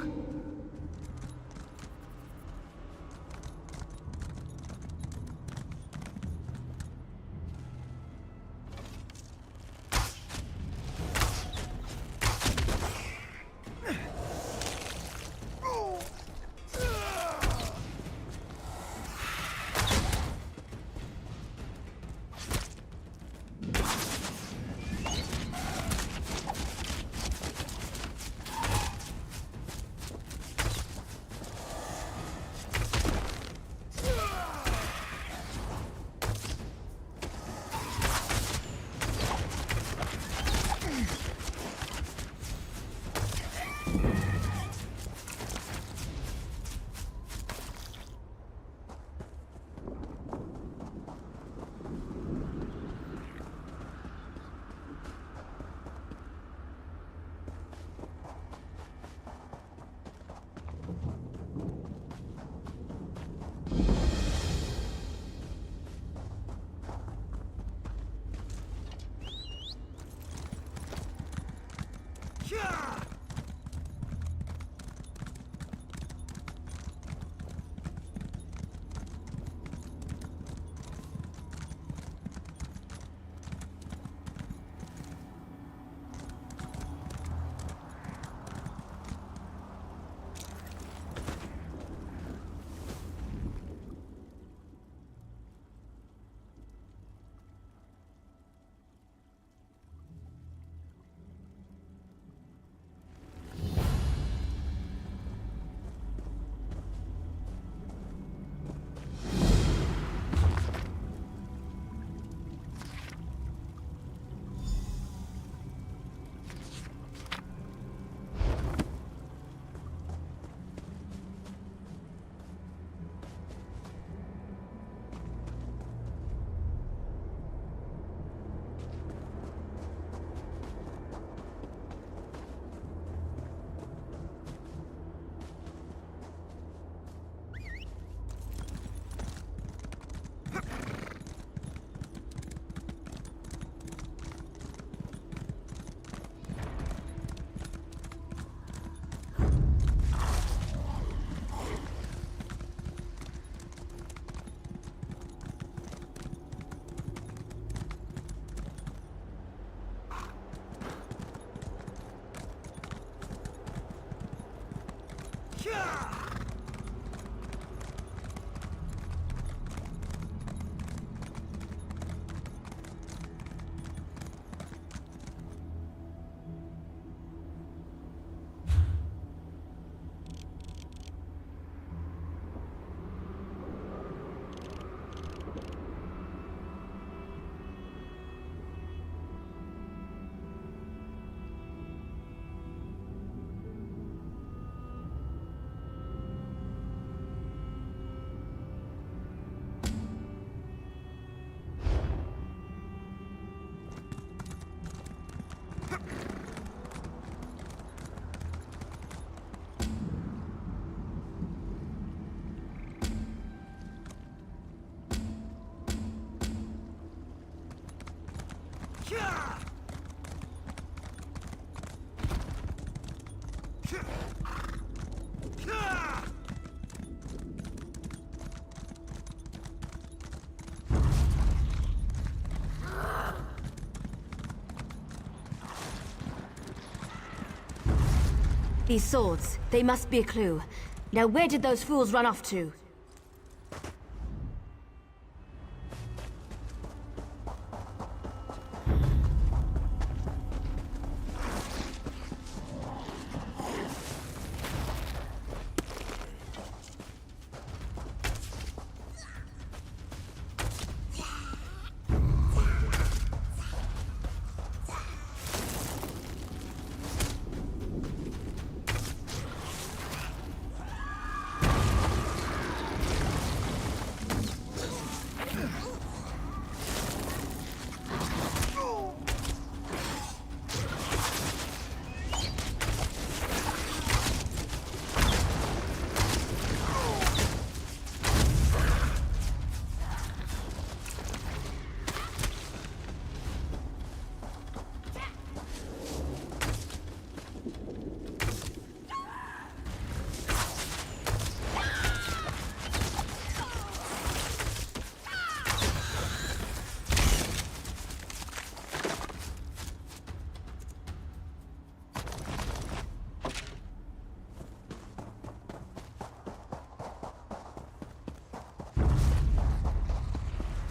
These swords, they must be a clue. Now where did those fools run off to?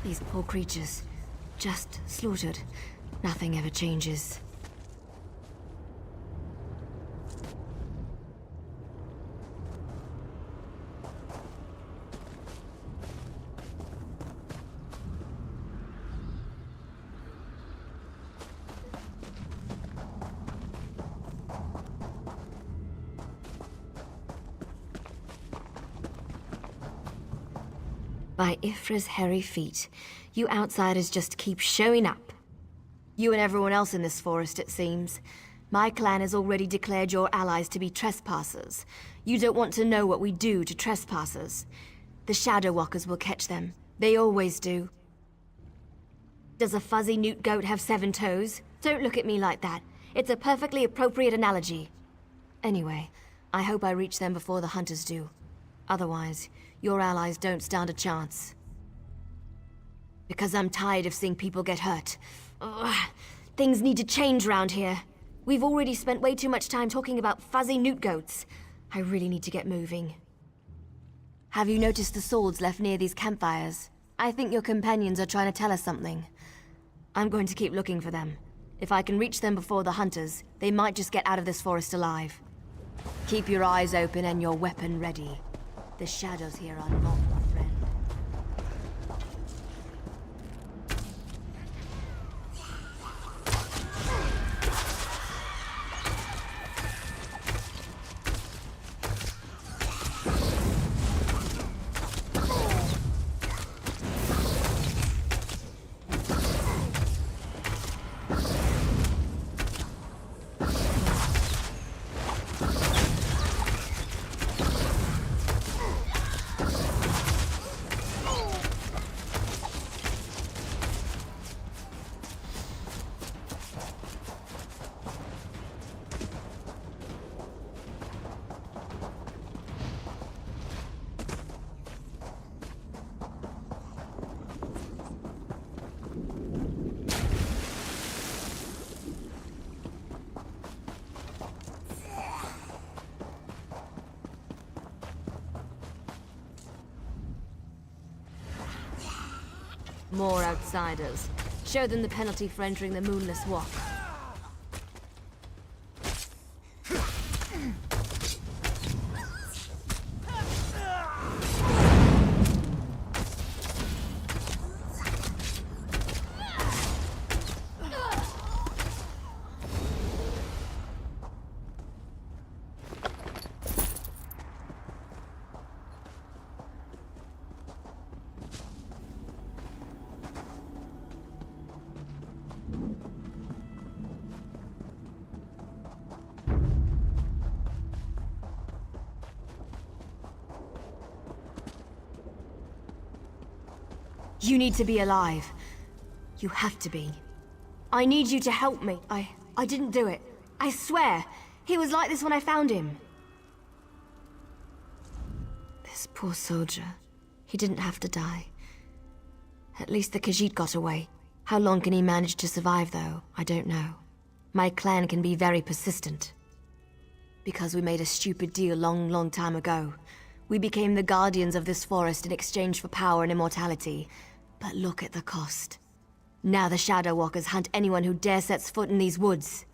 These poor creatures. Just slaughtered. Nothing ever changes. By Ifra's hairy feet, you outsiders just keep showing up. You and everyone else in this forest, it seems. My clan has already declared your allies to be trespassers. You don't want to know what we do to trespassers. The Shadow Walkers will catch them. They always do. Does a fuzzy newt goat have 7 toes? Don't look at me like that. It's a perfectly appropriate analogy. Anyway, I hope I reach them before the hunters do. Otherwise, your allies don't stand a chance. Because I'm tired of seeing people get hurt. Ugh. Things need to change round here. We've already spent way too much time talking about fuzzy newt goats. I really need to get moving. Have you noticed the swords left near these campfires? I think your companions are trying to tell us something. I'm going to keep looking for them. If I can reach them before the hunters, they might just get out of this forest alive. Keep your eyes open and your weapon ready. The shadows here are not your friend. More outsiders. Show them the penalty for entering the Moonless Walk. You need to be alive. You have to be. I need you to help me. I didn't do it. I swear. He was like this when I found him. This poor soldier. He didn't have to die. At least the Khajiit got away. How long can he manage to survive, though? I don't know. My clan can be very persistent. Because we made a stupid deal long time ago. We became the guardians of this forest in exchange for power and immortality. But look at the cost. Now the Shadow Walkers hunt anyone who dare sets foot in these woods.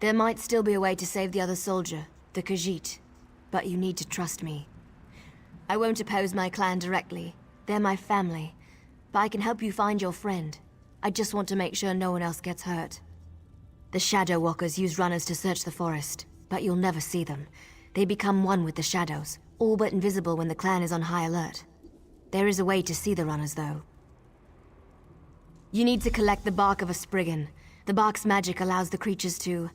There might still be a way to save the other soldier, the Khajiit. But you need to trust me. I won't oppose my clan directly. They're my family. But I can help you find your friend. I just want to make sure no one else gets hurt. The Shadow Walkers use runners to search the forest, but you'll never see them. They become one with the shadows, all but invisible when the clan is on high alert. There is a way to see the runners, though. You need to collect the bark of a Spriggan. The bark's magic allows the creatures to...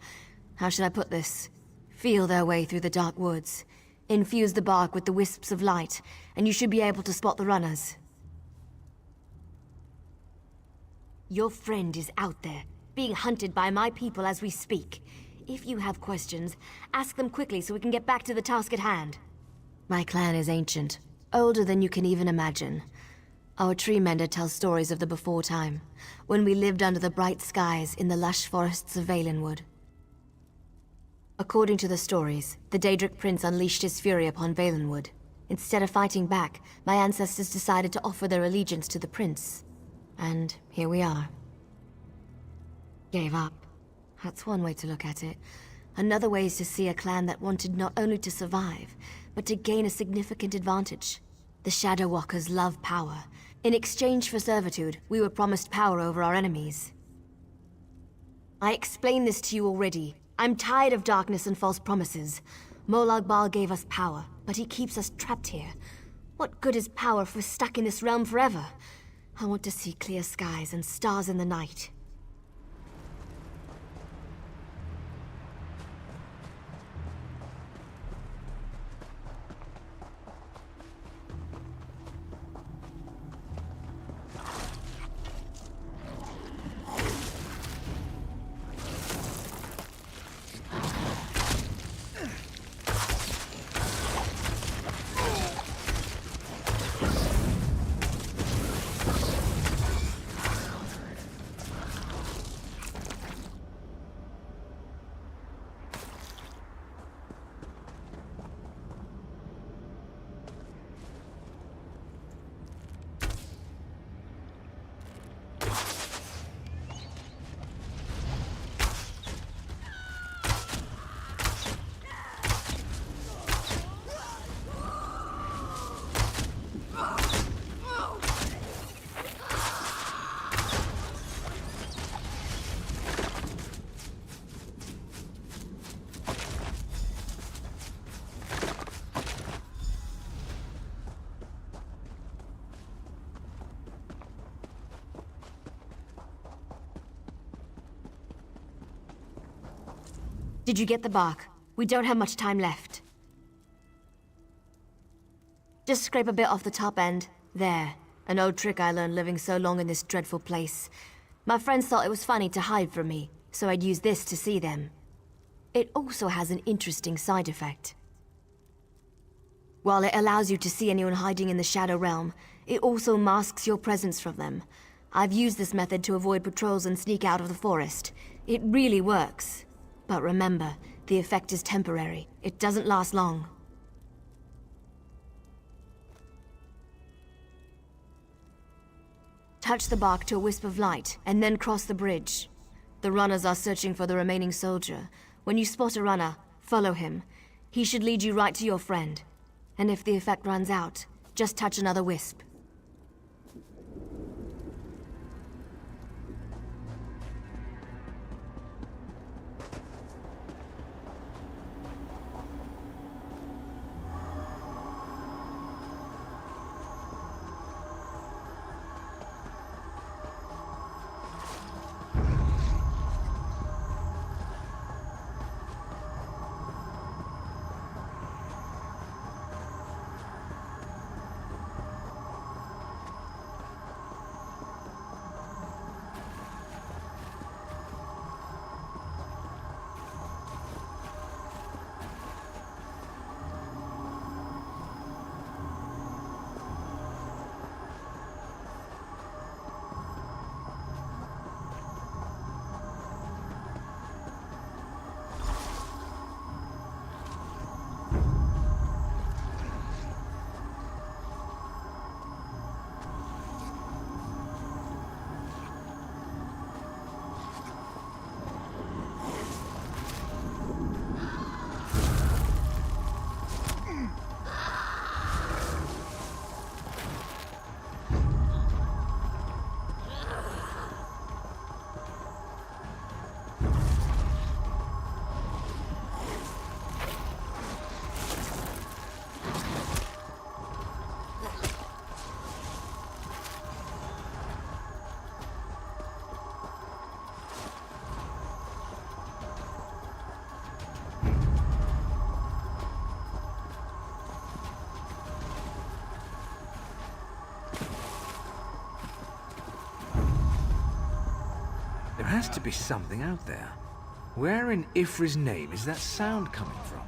how should I put this? Feel their way through the dark woods. Infuse the bark with the wisps of light, and you should be able to spot the runners. Your friend is out there, being hunted by my people as we speak. If you have questions, ask them quickly so we can get back to the task at hand. My clan is ancient, older than you can even imagine. Our tree mender tells stories of the before time, when we lived under the bright skies in the lush forests of Valenwood. According to the stories, the Daedric Prince unleashed his fury upon Valenwood. Instead of fighting back, my ancestors decided to offer their allegiance to the prince. And here we are. Gave up. That's one way to look at it. Another way is to see a clan that wanted not only to survive, but to gain a significant advantage. The Shadow Walkers love power. In exchange for servitude, we were promised power over our enemies. I explained this to you already. I'm tired of darkness and false promises. Molag Bal gave us power, but he keeps us trapped here. What good is power if we're stuck in this realm forever? I want to see clear skies and stars in the night. Did you get the bark? We don't have much time left. Just scrape a bit off the top end. There. An old trick I learned living so long in this dreadful place. My friends thought it was funny to hide from me, so I'd use this to see them. It also has an interesting side effect. While it allows you to see anyone hiding in the Shadow Realm, it also masks your presence from them. I've used this method to avoid patrols and sneak out of the forest. It really works. But remember, the effect is temporary. It doesn't last long. Touch the bark to a wisp of light, and then cross the bridge. The runners are searching for the remaining soldier. When you spot a runner, follow him. He should lead you right to your friend. And if the effect runs out, just touch another wisp. There has to be something out there. Where in Ifri's name is that sound coming from?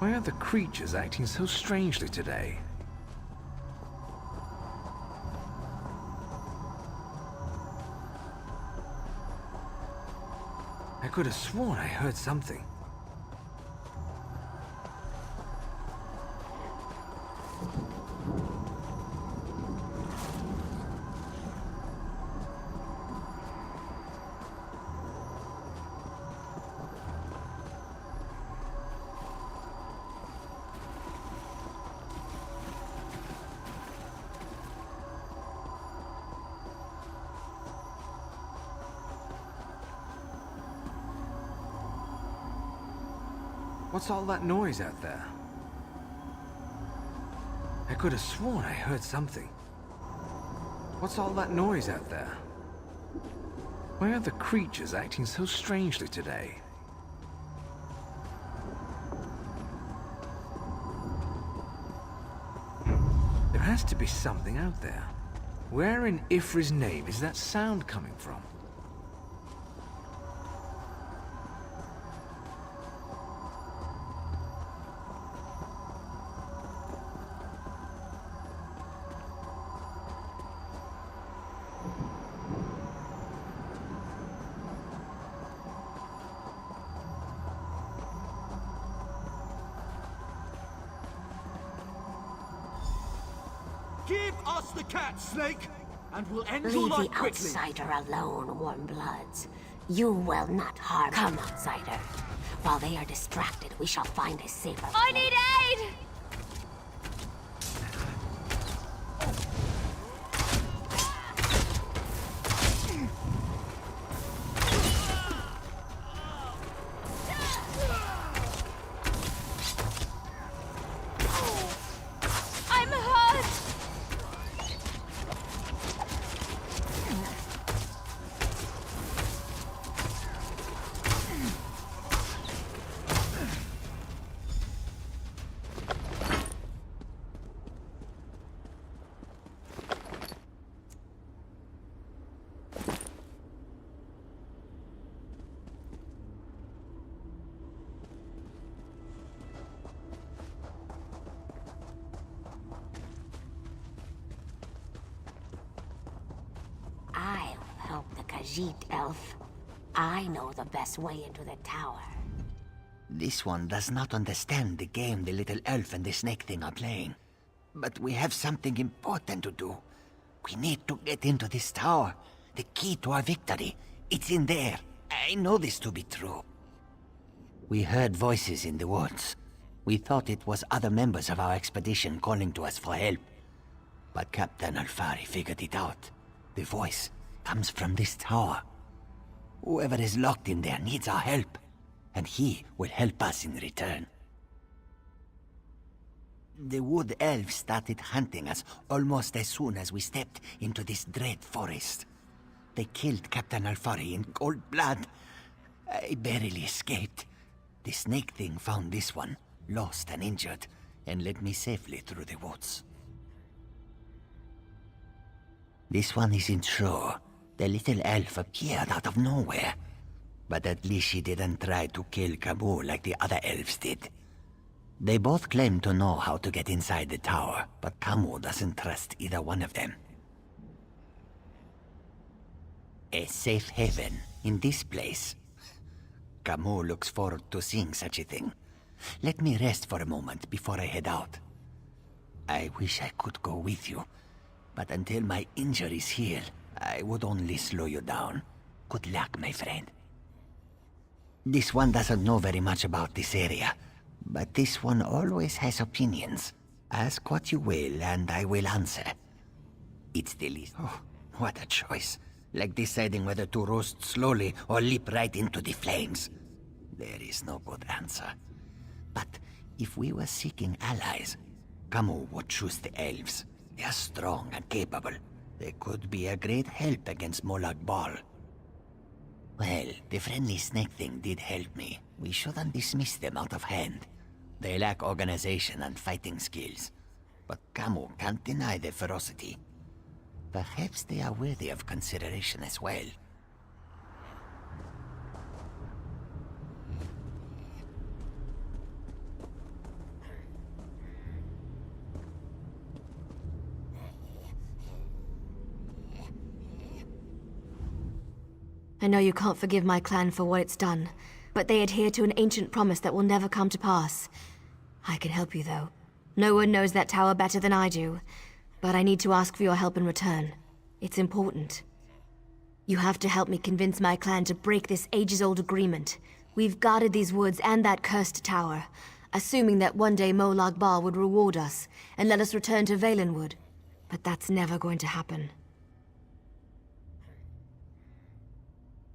Why are the creatures acting so strangely today? I could have sworn I heard something. What's all that noise out there? I could have sworn I heard something. What's all that noise out there? Why are the creatures acting so strangely today? There has to be something out there. Where in Ifri's name is that sound coming from? Give us the cat, Snake, and we'll end your Leave life the quickly. outsider alone, Warmbloods. You will not harm. Come, outsider. While they are distracted, we shall find a safer place. I need aid! I'm hurt! I'll help the Khajiit elf. I know the best way into the tower. This one does not understand the game the little elf and the snake thing are playing. But we have something important to do. We need to get into this tower. The key to our victory. It's in there. I know this to be true. We heard voices in the woods. We thought it was other members of our expedition calling to us for help. But Captain Alfari figured it out. The voice comes from this tower. Whoever is locked in there needs our help, and he will help us in return. The wood elves started hunting us almost as soon as we stepped into this dread forest. They killed Captain Alfari in cold blood. I barely escaped. The snake thing found this one, lost and injured, and led me safely through the woods. This one isn't sure. The little elf appeared out of nowhere. But at least she didn't try to kill Kabul like the other elves did. They both claim to know how to get inside the tower, but Kamu doesn't trust either one of them. A safe haven in this place. Kamu looks forward to seeing such a thing. Let me rest for a moment before I head out. I wish I could go with you, but until my injuries heal, I would only slow you down. Good luck, my friend. This one doesn't know very much about this area, but this one always has opinions. Ask what you will, and I will answer. It's the least. Oh, what a choice. Like deciding whether to roast slowly or leap right into the flames. There is no good answer. But if we were seeking allies, Kamu would choose the elves. They are strong and capable. They could be a great help against Molag Bal. Well, the friendly snake thing did help me. We shouldn't dismiss them out of hand. They lack organization and fighting skills. But Kamu can't deny their ferocity. Perhaps they are worthy of consideration as well. I know you can't forgive my clan for what it's done, but they adhere to an ancient promise that will never come to pass. I can help you, though. No one knows that tower better than I do, but I need to ask for your help in return. It's important. You have to help me convince my clan to break this ages-old agreement. We've guarded these woods and that cursed tower, assuming that one day Molag Bal would reward us and let us return to Valenwood. But that's never going to happen.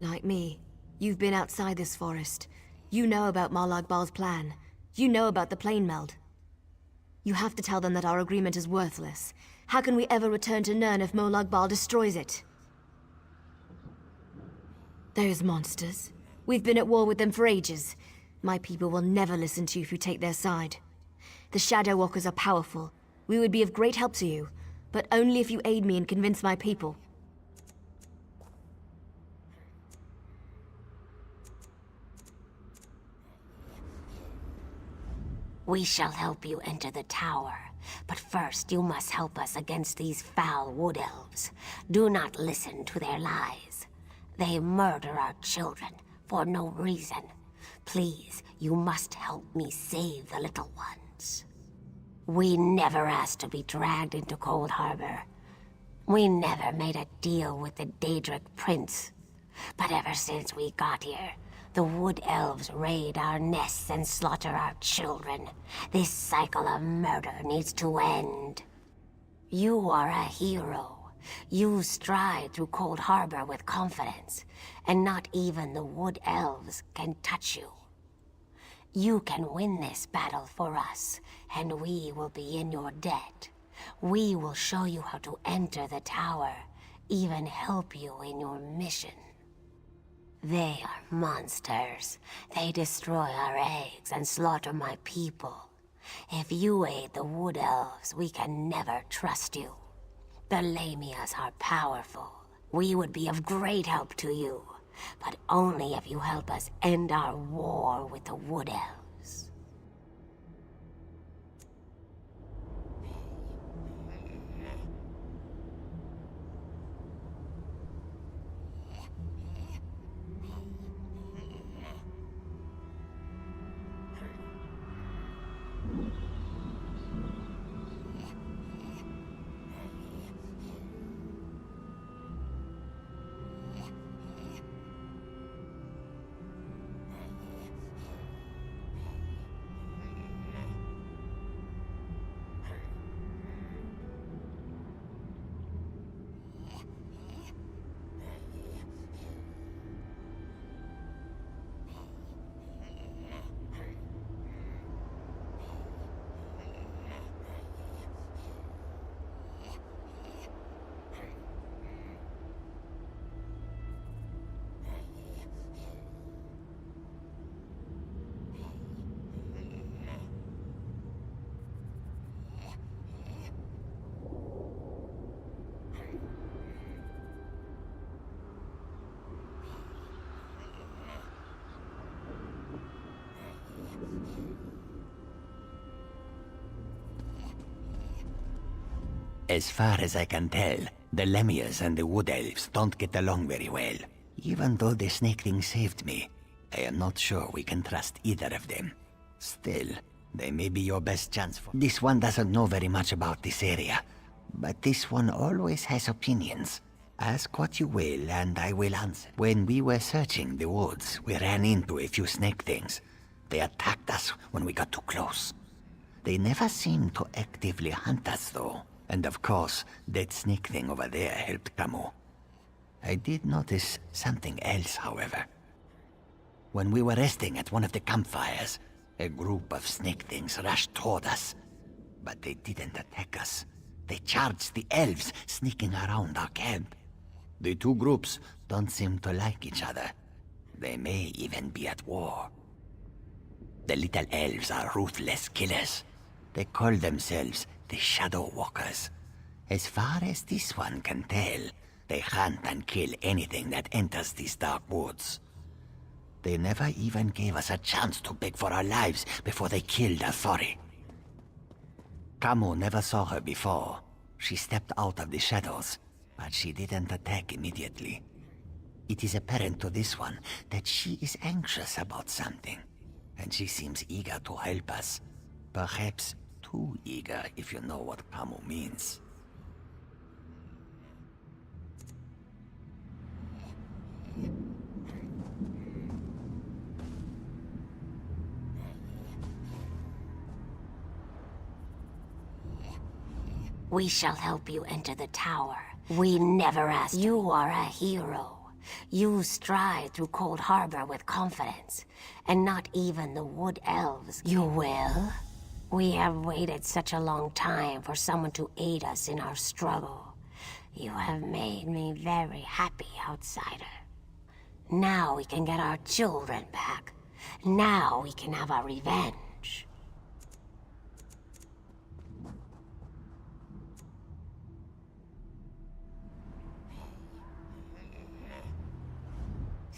Like me, you've been outside this forest. You know about Molag Bal's plan. You know about the plane meld. You have to tell them that our agreement is worthless. How can we ever return to Nirn if Molag Bal destroys it? Those monsters. We've been at war with them for ages. My people will never listen to you if you take their side. The Shadow Walkers are powerful. We would be of great help to you, but only if you aid me and convince my people. We shall help you enter the tower, but first you must help us against these foul wood elves. Do not listen to their lies. They murder our children for no reason. Please, you must help me save the little ones. We never asked to be dragged into Cold Harbor. We never made a deal with the Daedric Prince. But ever since we got here, the Wood Elves raid our nests and slaughter our children. This cycle of murder needs to end. You are a hero. You stride through Cold Harbor with confidence, and not even the Wood Elves can touch you. You can win this battle for us, and we will be in your debt. We will show you how to enter the tower, even help you in your mission. They are monsters. They destroy our eggs and slaughter my people. If you aid the Wood Elves, we can never trust you. The Lamias are powerful. We would be of great help to you, but only if you help us end our war with the Wood Elves. As far as I can tell, the Lamias and the Wood Elves don't get along very well. Even though the snake thing saved me, I am not sure we can trust either of them. Still, they may be your best chance for— This one doesn't know very much about this area, but this one always has opinions. Ask what you will, and I will answer. When we were searching the woods, we ran into a few snake things. They attacked us when we got too close. They never seemed to actively hunt us, though. And of course, that snake thing over there helped Camus. I did notice something else, however. When we were resting at one of the campfires, a group of snake things rushed toward us. But they didn't attack us. They charged the elves sneaking around our camp. The two groups don't seem to like each other. They may even be at war. The little elves are ruthless killers. They call themselves the Shadow Walkers. As far as this one can tell, they hunt and kill anything that enters these dark woods. They never even gave us a chance to beg for our lives before they killed Alfari. Camus never saw her before. She stepped out of the shadows, but she didn't attack immediately. It is apparent to this one that she is anxious about something, and she seems eager to help us. Perhaps too eager, if you know what Kamu means. We shall help you enter the tower. We never asked. You are a hero. You stride through Cold Harbor with confidence, and not even the Wood Elves. You will? We have waited such a long time for someone to aid us in our struggle. You have made me very happy, outsider. Now we can get our children back. Now we can have our revenge.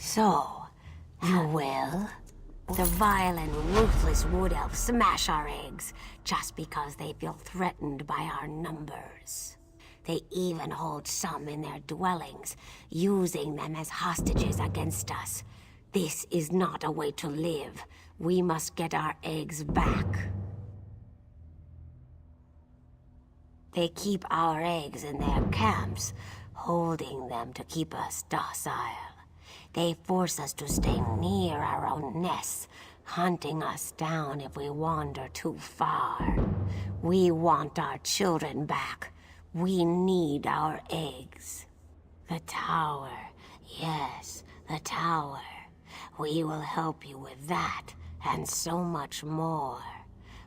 So, you will? The vile and ruthless Wood Elves smash our eggs just because they feel threatened by our numbers. They even hold some in their dwellings, using them as hostages against us. This is not a way to live. We must get our eggs back. They keep our eggs in their camps, holding them to keep us docile. They force us to stay near our own nests, hunting us down if we wander too far. We want our children back. We need our eggs. The tower. Yes, the tower. We will help you with that, and so much more.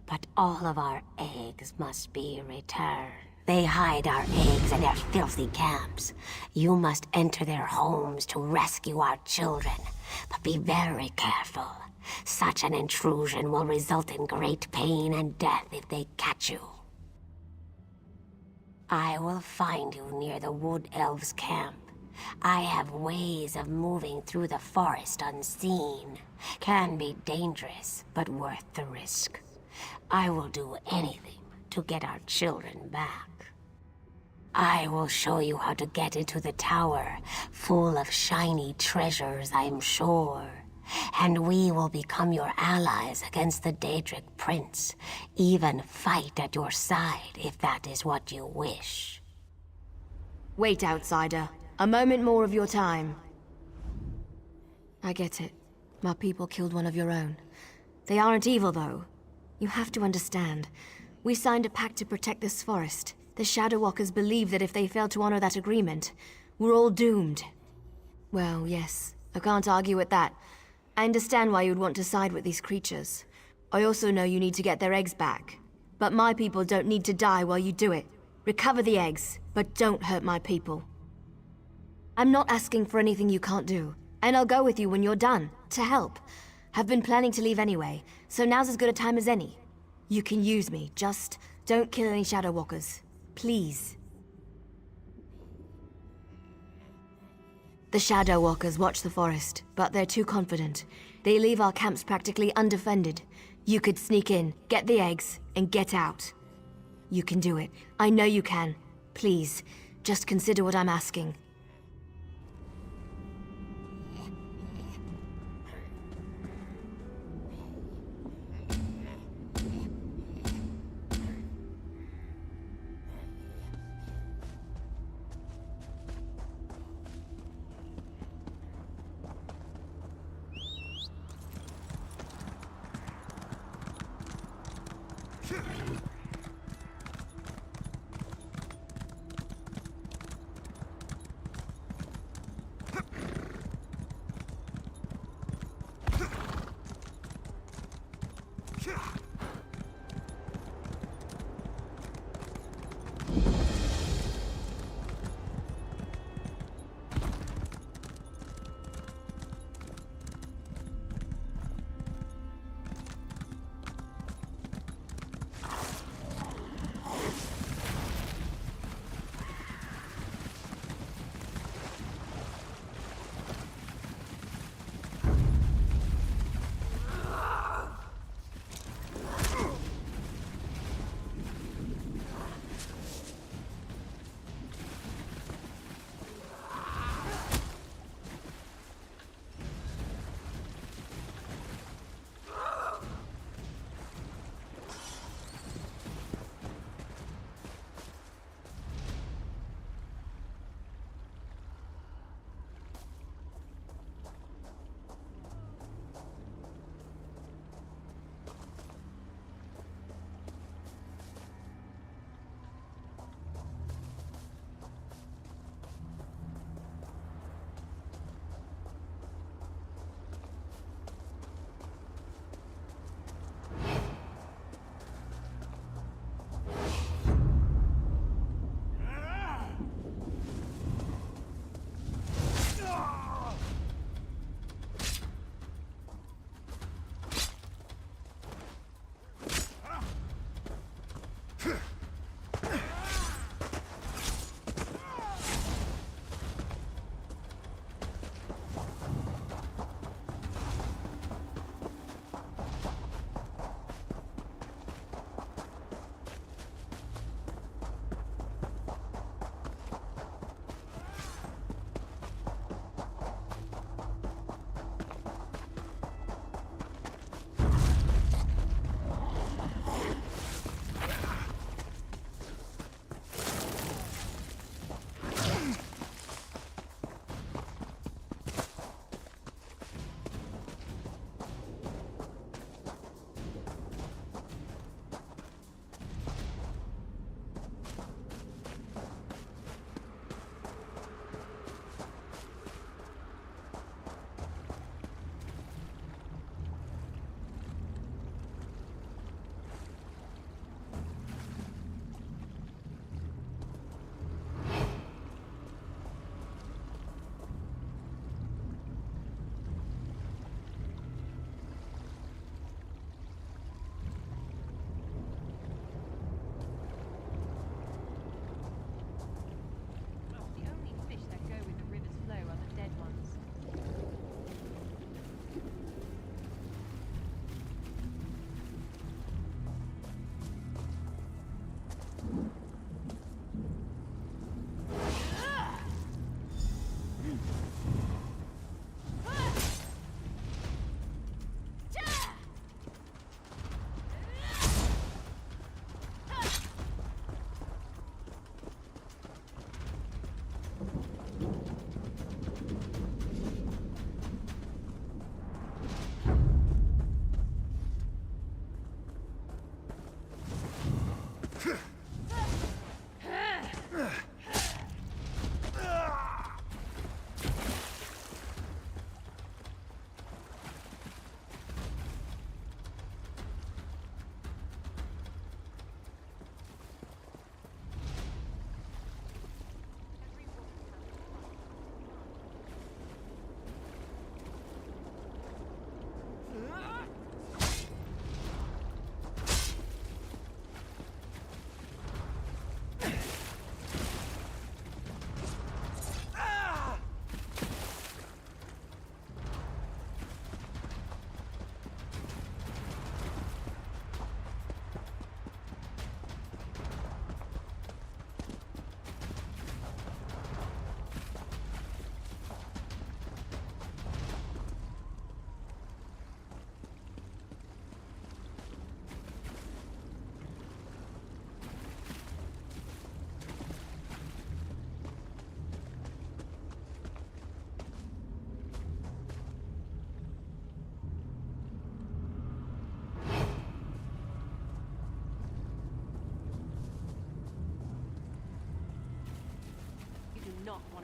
But all of our eggs must be returned. They hide our eggs in their filthy camps. You must enter their homes to rescue our children. But be very careful. Such an intrusion will result in great pain and death if they catch you. I will find you near the Wood Elves' camp. I have ways of moving through the forest unseen. Can be dangerous, but worth the risk. I will do anything to get our children back. I will show you how to get into the tower, full of shiny treasures, I'm sure. And we will become your allies against the Daedric Prince. Even fight at your side, if that is what you wish. Wait, outsider. A moment more of your time. I get it. My people killed one of your own. They aren't evil, though. You have to understand. We signed a pact to protect this forest. The Shadow Walkers believe that if they fail to honor that agreement, we're all doomed. Well, yes. I can't argue with that. I understand why you'd want to side with these creatures. I also know you need to get their eggs back. But my people don't need to die while you do it. Recover the eggs, but don't hurt my people. I'm not asking for anything you can't do, and I'll go with you when you're done, to help. I've been planning to leave anyway, so now's as good a time as any. You can use me, just don't kill any Shadow Walkers. Please. The Shadow Walkers watch the forest, but they're too confident. They leave our camps practically undefended. You could sneak in, get the eggs, and get out. You can do it. I know you can. Please, just consider what I'm asking.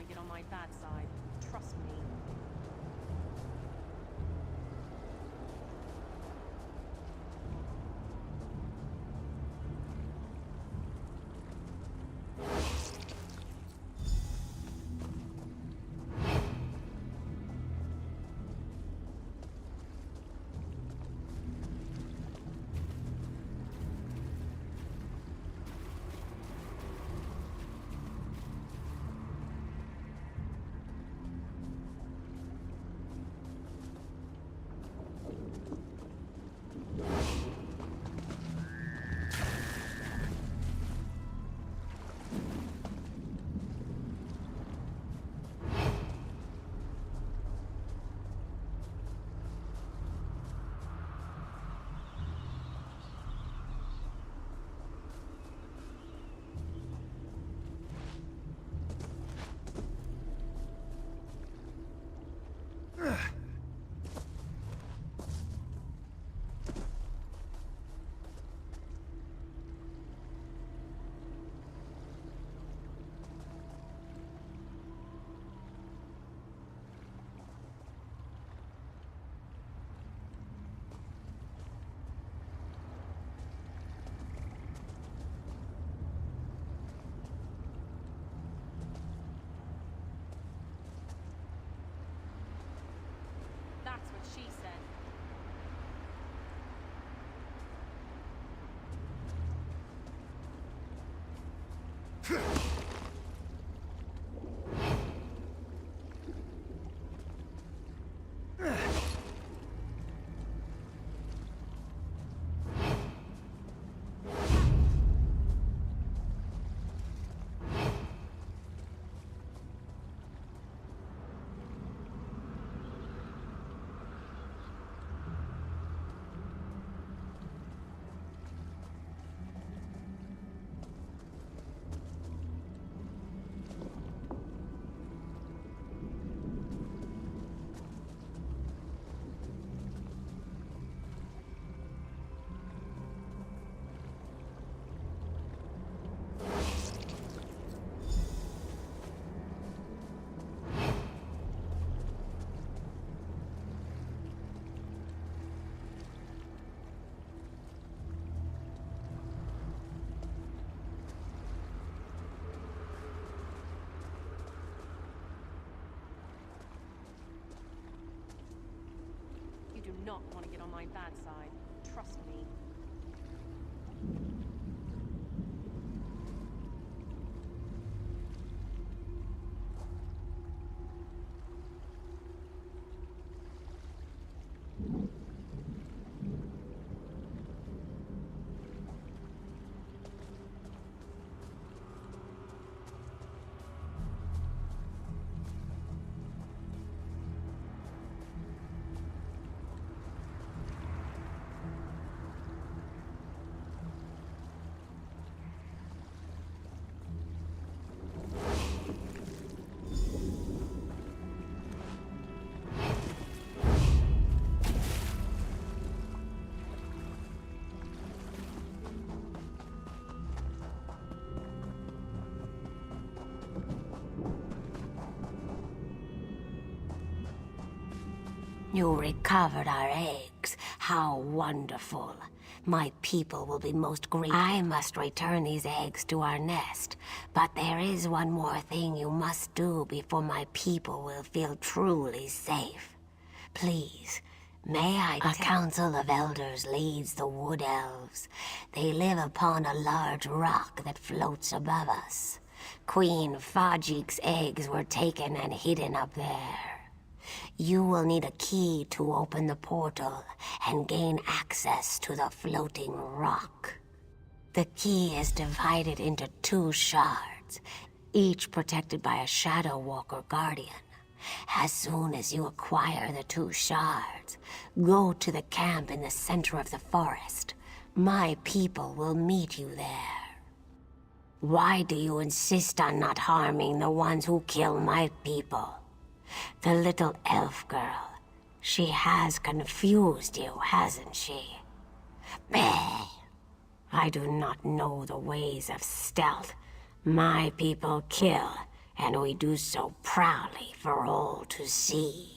get on my bad side. Trust me. That's what she said. You do not want to get on my bad side. Trust me. You recovered our eggs. How wonderful. My people will be most grateful. I must return these eggs to our nest. But there is one more thing you must do before my people will feel truly safe. Please, may I A council of elders leads the wood elves. They live upon a large rock that floats above us. Queen Fajik's eggs were taken and hidden up there. You will need a key to open the portal and gain access to the floating rock. The key is divided into 2 shards, each protected by a Shadow Walker Guardian. As soon as you acquire the 2 shards, go to the camp in the center of the forest. My people will meet you there. Why do you insist on not harming the ones who kill my people? The little elf girl. She has confused you, hasn't she? Bah! I do not know the ways of stealth. My people kill, and we do so proudly for all to see.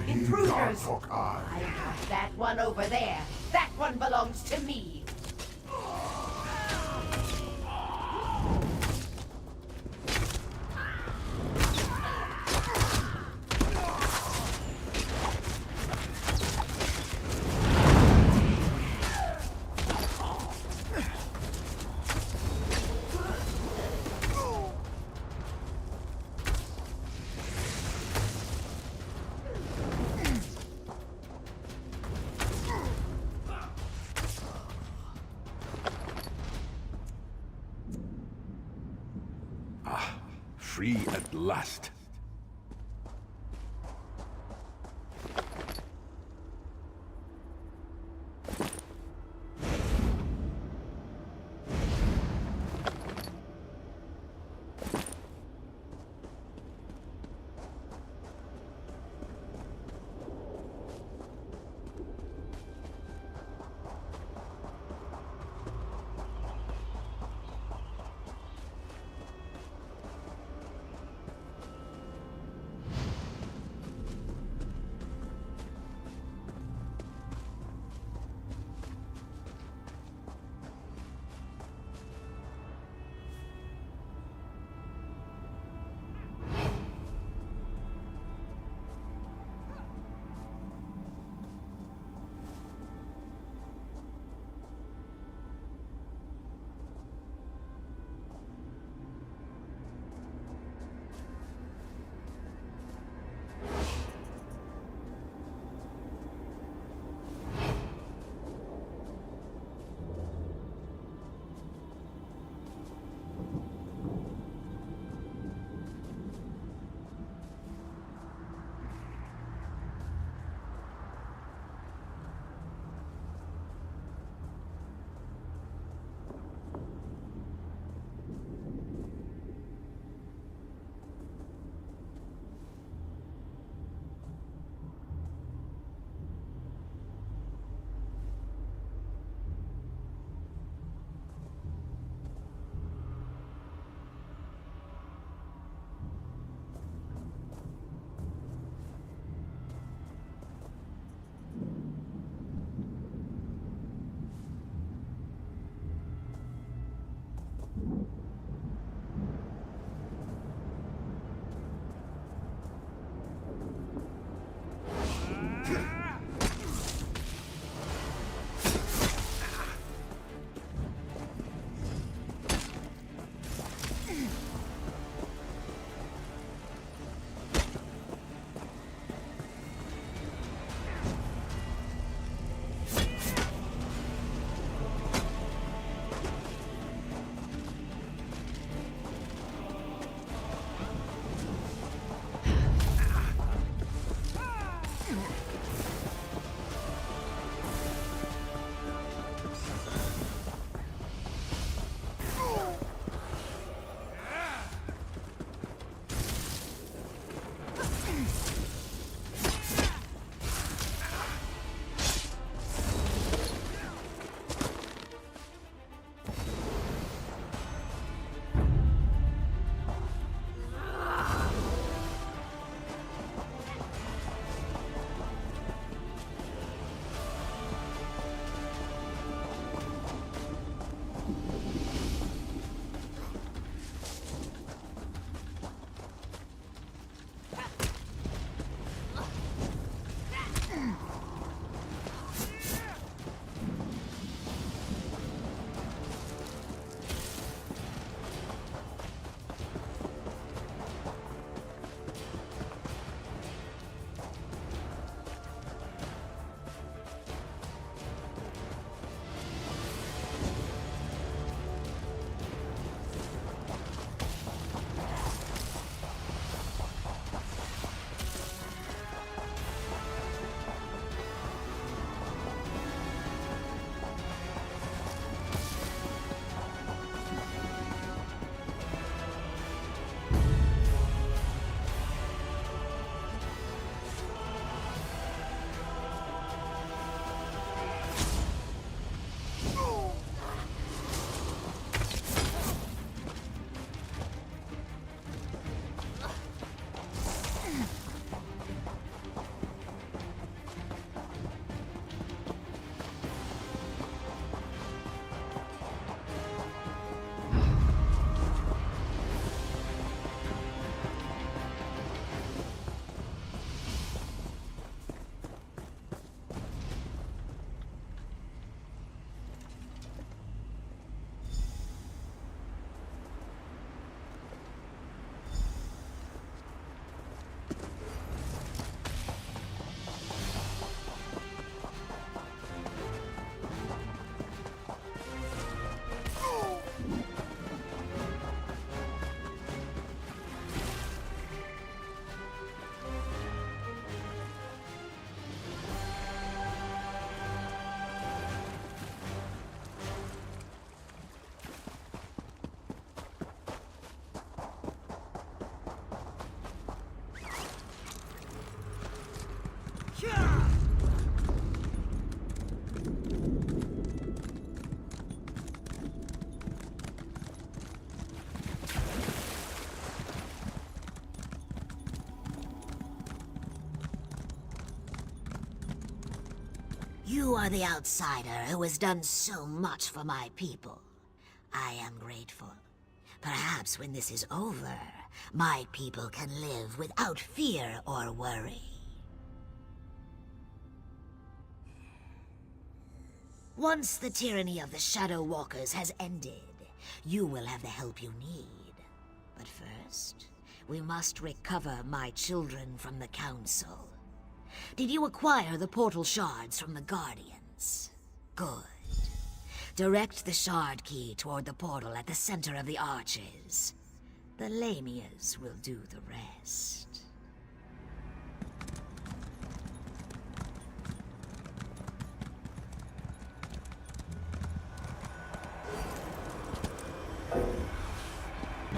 Intruders! I got that one over there. That one belongs to me. Free at last. For the outsider who has done so much for my people, I am grateful. Perhaps when this is over, my people can live without fear or worry. Once the tyranny of the Shadow Walkers has ended, you will have the help you need. But first, we must recover my children from the Council. Did you acquire the portal shards from the Guardians? Good. Direct the shard key toward the portal at the center of the arches. The Lamias will do the rest.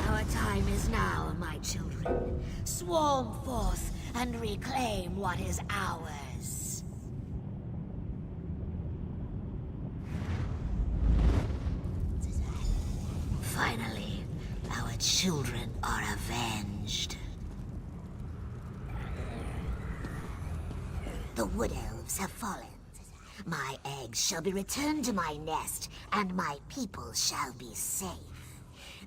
Our time is now, my children. Swarm forth and reclaim what is ours. Finally, our children are avenged. The Wood Elves have fallen. My eggs shall be returned to my nest, and my people shall be safe.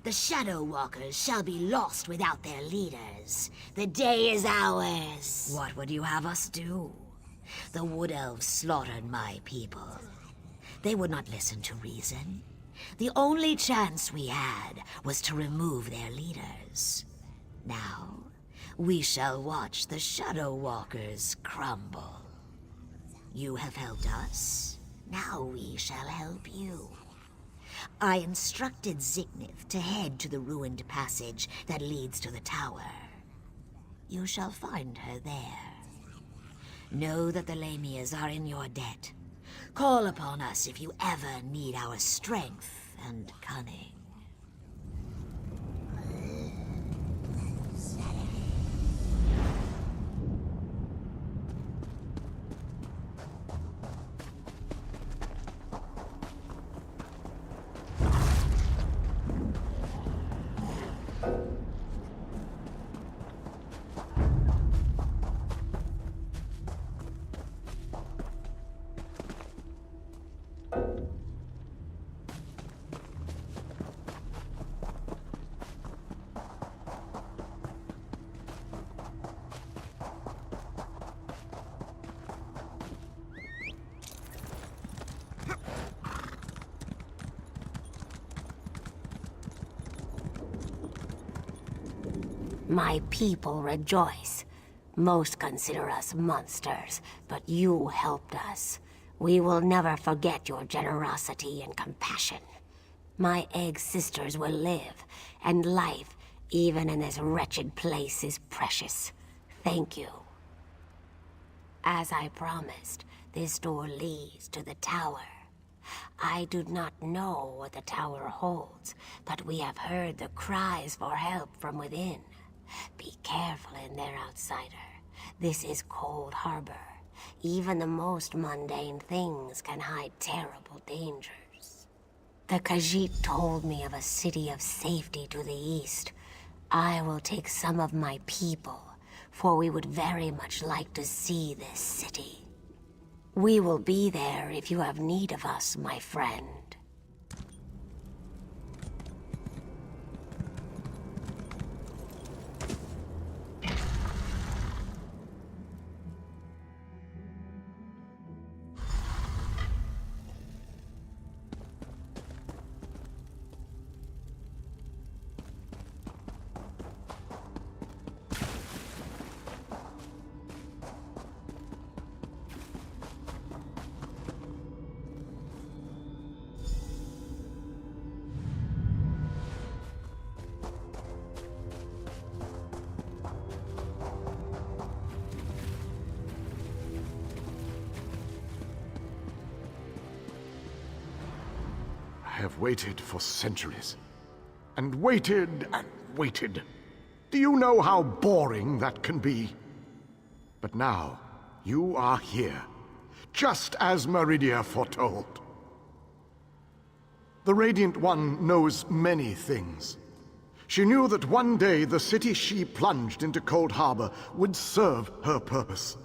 The Shadow Walkers shall be lost without their leaders. The day is ours. What would you have us do? The Wood Elves slaughtered my people. They would not listen to reason. The only chance we had was to remove their leaders. Now, we shall watch the Shadow Walkers crumble. You have helped us. Now we shall help you. I instructed Zignith to head to the ruined passage that leads to the tower. You shall find her there. Know that the Lamias are in your debt. Call upon us if you ever need our strength and cunning. My people rejoice. Most consider us monsters, but you helped us. We will never forget your generosity and compassion. My egg sisters will live, and life, even in this wretched place, is precious. Thank you. As I promised, this door leads to the tower. I do not know what the tower holds, but we have heard the cries for help from within. Be careful in there, outsider. This is Cold Harbor. Even the most mundane things can hide terrible dangers. The Khajiit told me of a city of safety to the east. I will take some of my people, for we would very much like to see this city. We will be there if you have need of us, my friend. I have waited for centuries. And waited and waited. Do you know how boring that can be? But now, you are here, just as Meridia foretold. The Radiant One knows many things. She knew that one day the city she plunged into Cold Harbor would serve her purpose.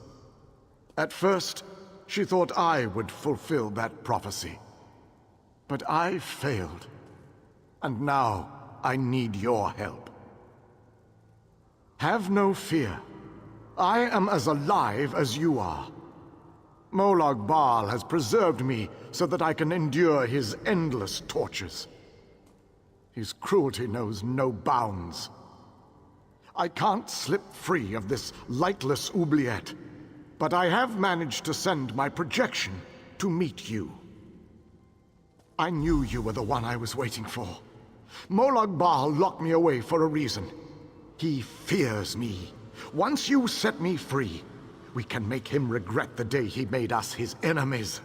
At first, She thought I would fulfill that prophecy. But I failed. And now I need your help. Have no fear. I am as alive as you are. Molag Bal has preserved me so that I can endure his endless tortures. His cruelty knows no bounds. I can't slip free of this lightless oubliette, but I have managed to send my projection to meet you. I knew you were the one I was waiting for. Molag Bal locked me away for a reason. He fears me. Once you set me free, we can make him regret the day he made us his enemies.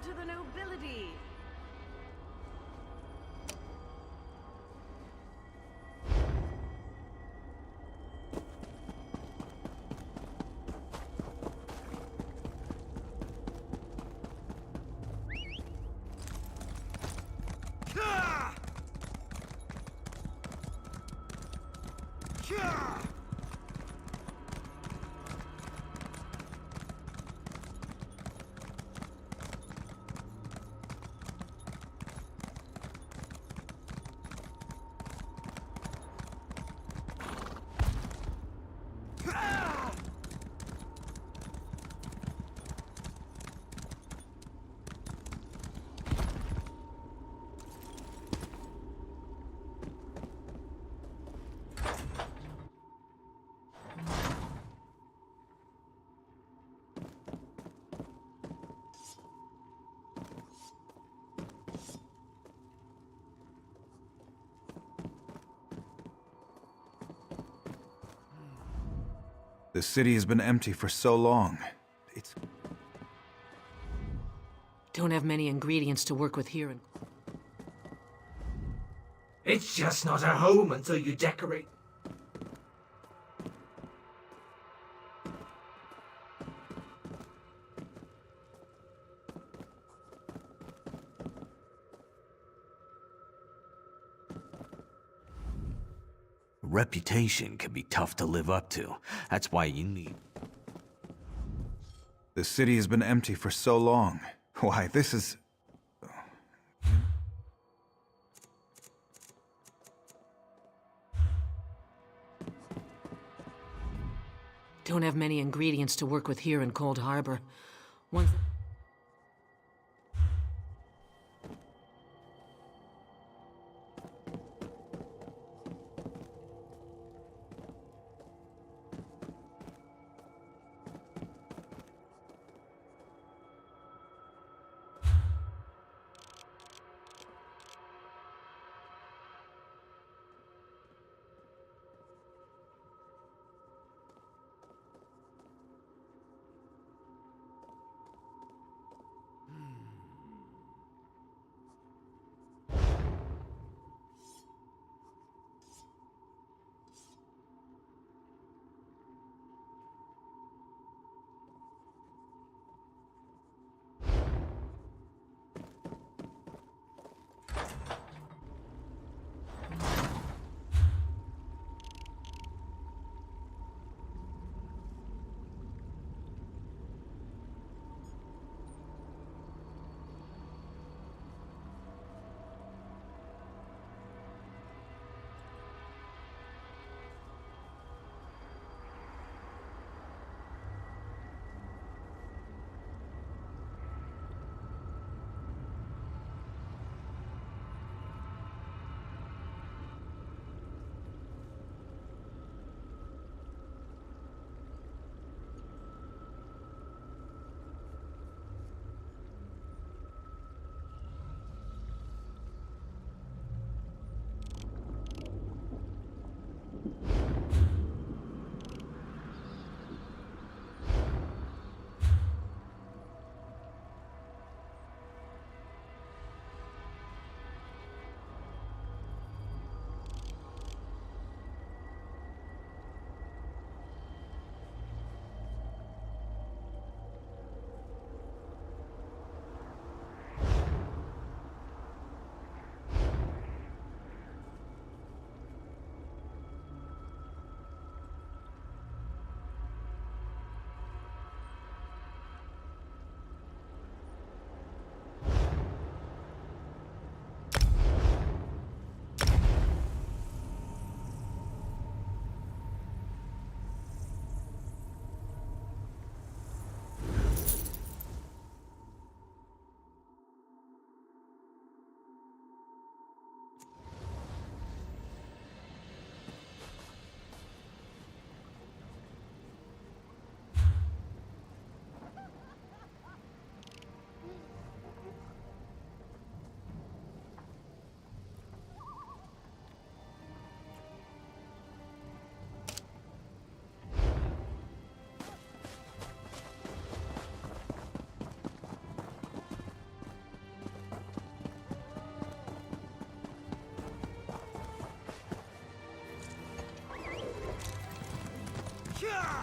To the nobility. The city has been empty for so long. It's... Don't have many ingredients to work with here. It's just not a home until you decorate. Reputation can be tough to live up to. That's why you need... The city has been empty for so long. Why, this is... Don't have many ingredients to work with here in Cold Harbor. Once...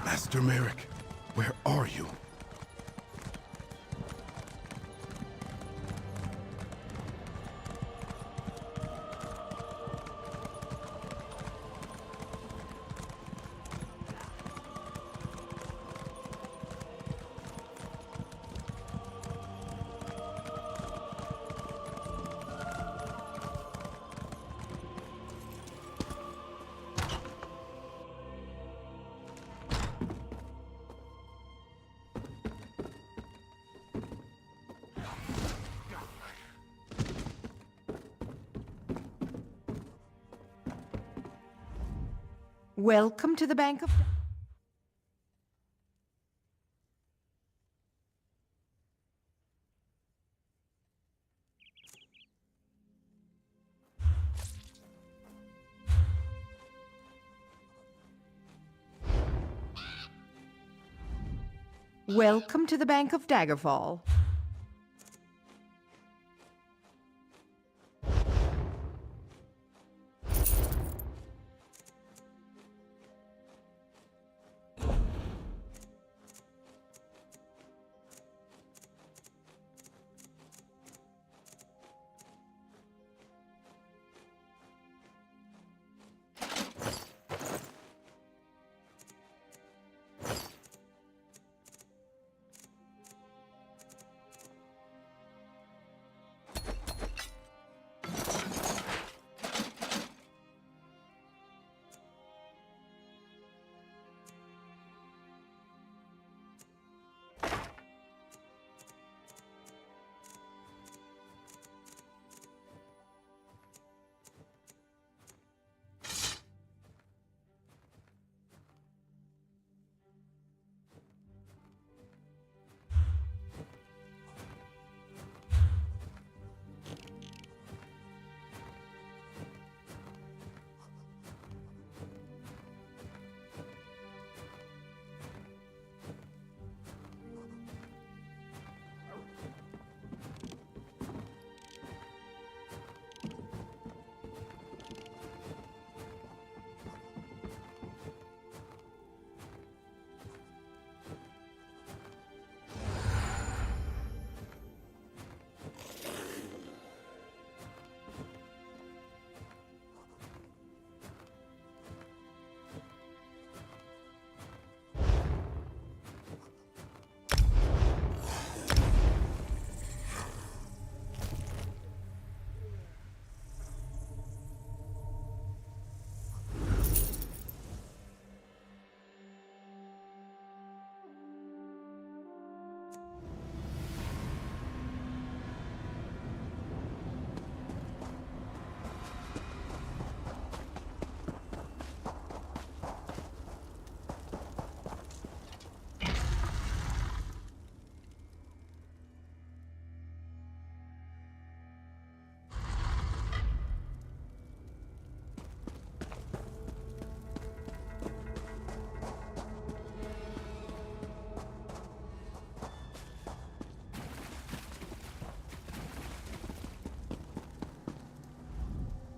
Master Merrick, where are you? Welcome to the Bank of... Welcome to the Bank of Daggerfall.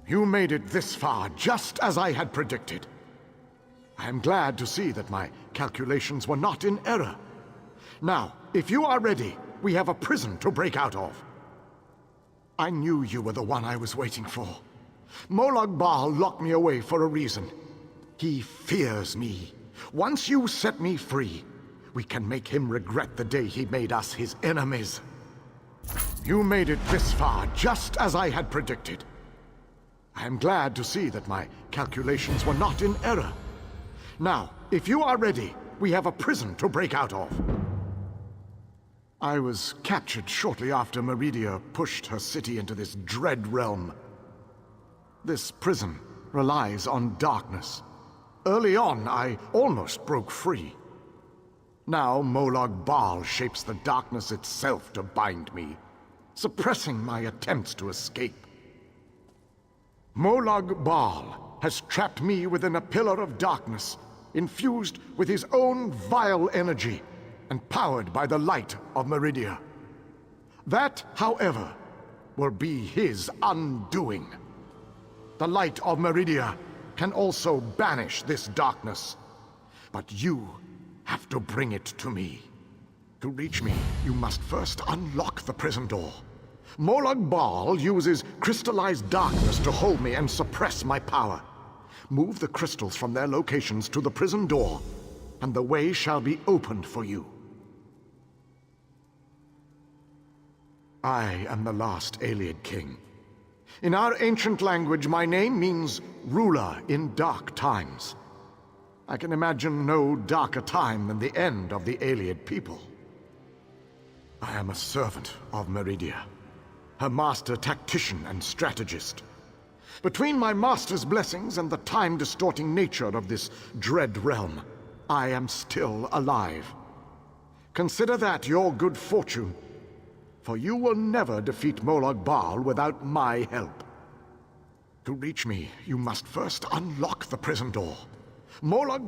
You made it this far, just as I had predicted. I am glad to see that my calculations were not in error. Now, if you are ready, we have a prison to break out of. I knew you were the one I was waiting for. Molag Bal locked me away for a reason. He fears me. Once you set me free, we can make him regret the day he made us his enemies. You made it this far, just as I had predicted. I am glad to see that my calculations were not in error. Now, if you are ready, we have a prison to break out of. I was captured shortly after Meridia pushed her city into this dread realm. This prison relies on darkness. Early on, I almost broke free. Now Molag Bal shapes the darkness itself to bind me, suppressing my attempts to escape. Molag Bal has trapped me within a pillar of darkness, infused with his own vile energy and powered by the light of Meridia. That, however, will be his undoing. The light of Meridia can also banish this darkness. but you have to bring it to me. To reach me, you must first unlock the prison door. Molag Bal uses crystallized darkness to hold me and suppress my power. Move the crystals from their locations to the prison door, and the way shall be opened for you. I am the last Ayleid king. In our ancient language, my name means ruler in dark times. I can imagine no darker time than the end of the Ayleid people. I am a servant of Meridia, her master tactician and strategist. Between my master's blessings and the time-distorting nature of this dread realm, I am still alive. Consider that your good fortune, for you will never defeat Molag Bal without my help. To reach me, you must first unlock the prison door. Molag...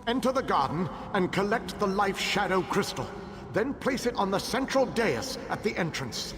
Enter the garden and collect the Life Shadow Crystal. Then place it on the central dais at the entrance.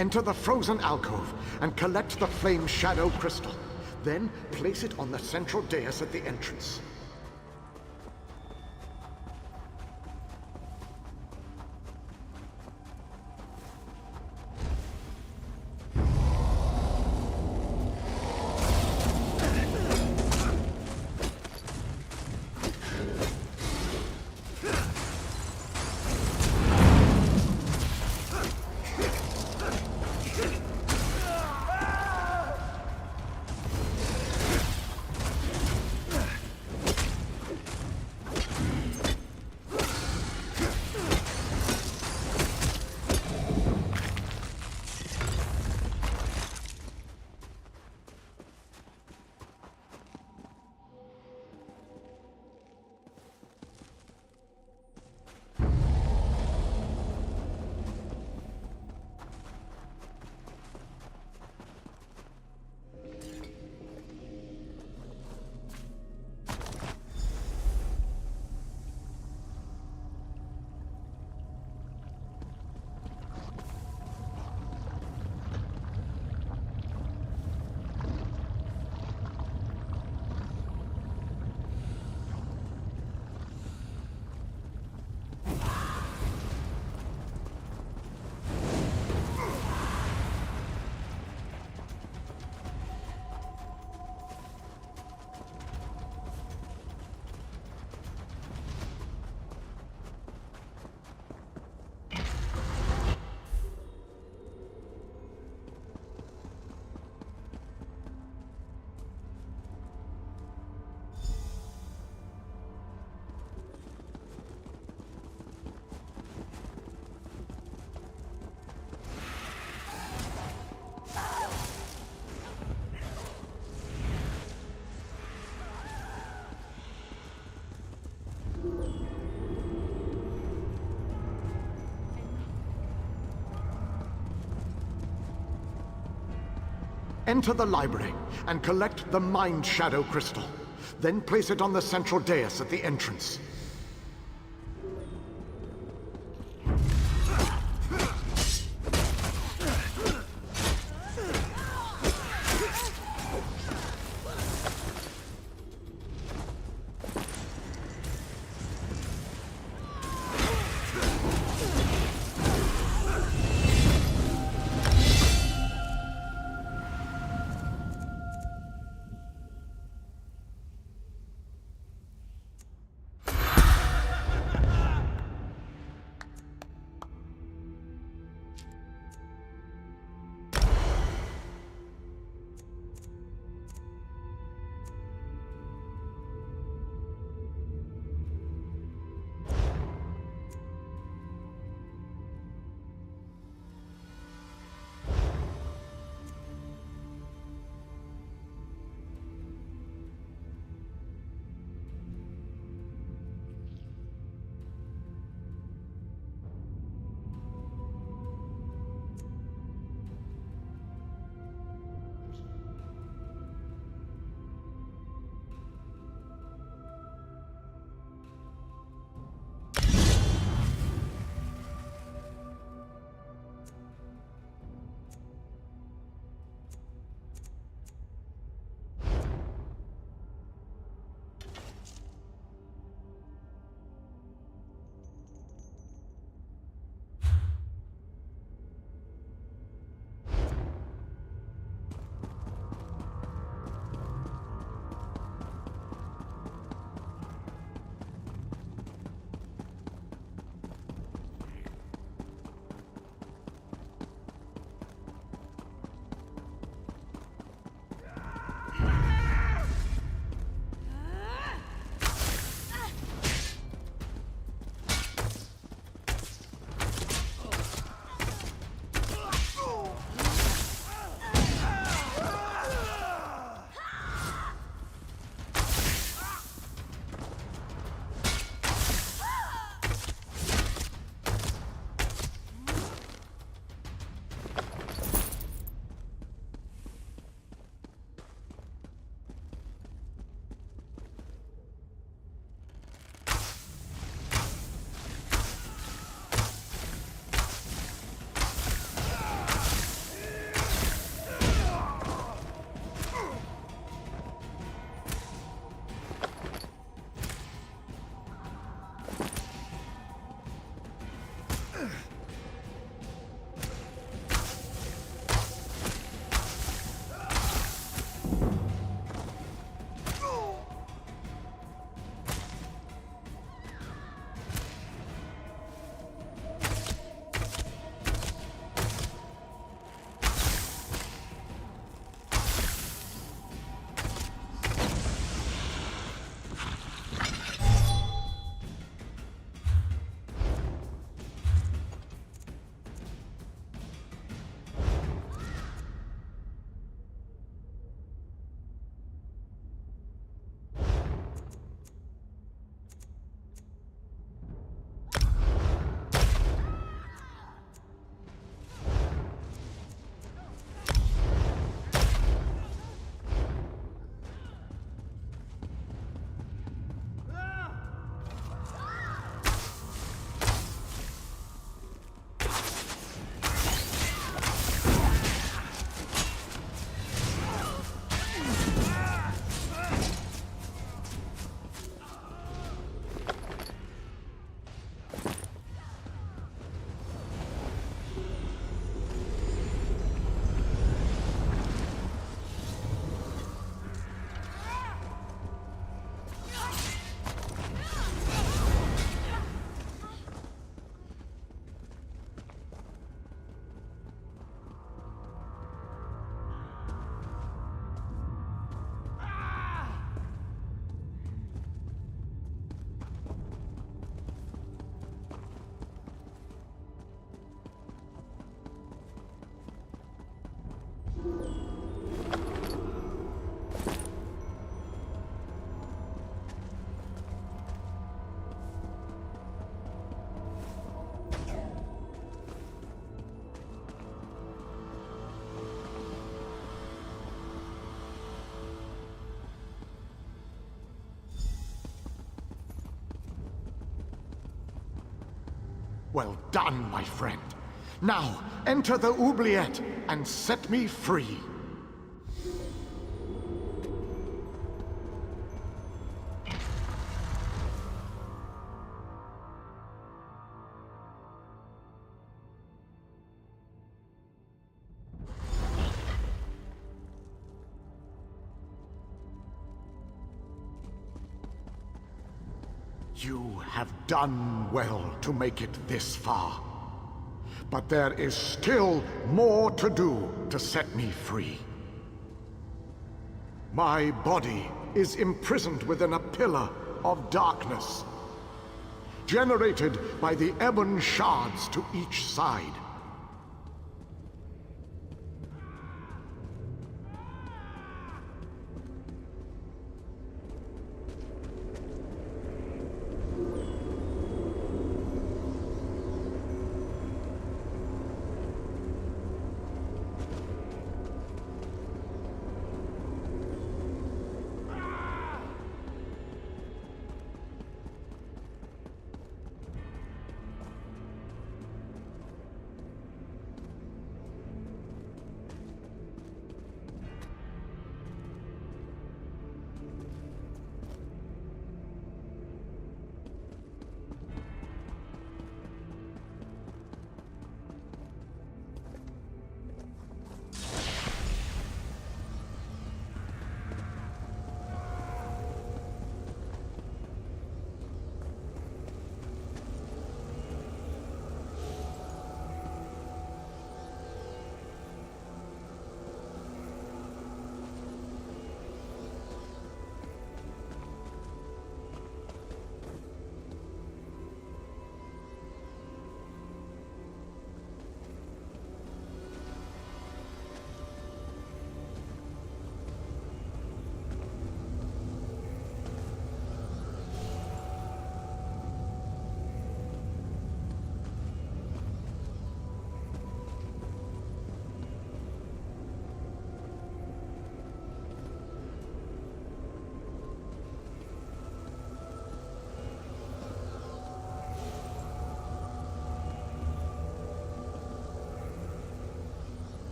Enter the frozen alcove and collect the flame shadow crystal. Then place it on the central dais at the entrance. Enter the library and collect the Mind Shadow Crystal. Then place it on the central dais at the entrance. Well done, my friend. Now, enter the oubliette and set me free. You have done well to make it this far. But there is still more to do to set me free. My body is imprisoned within a pillar of darkness, generated by the ebon shards to each side.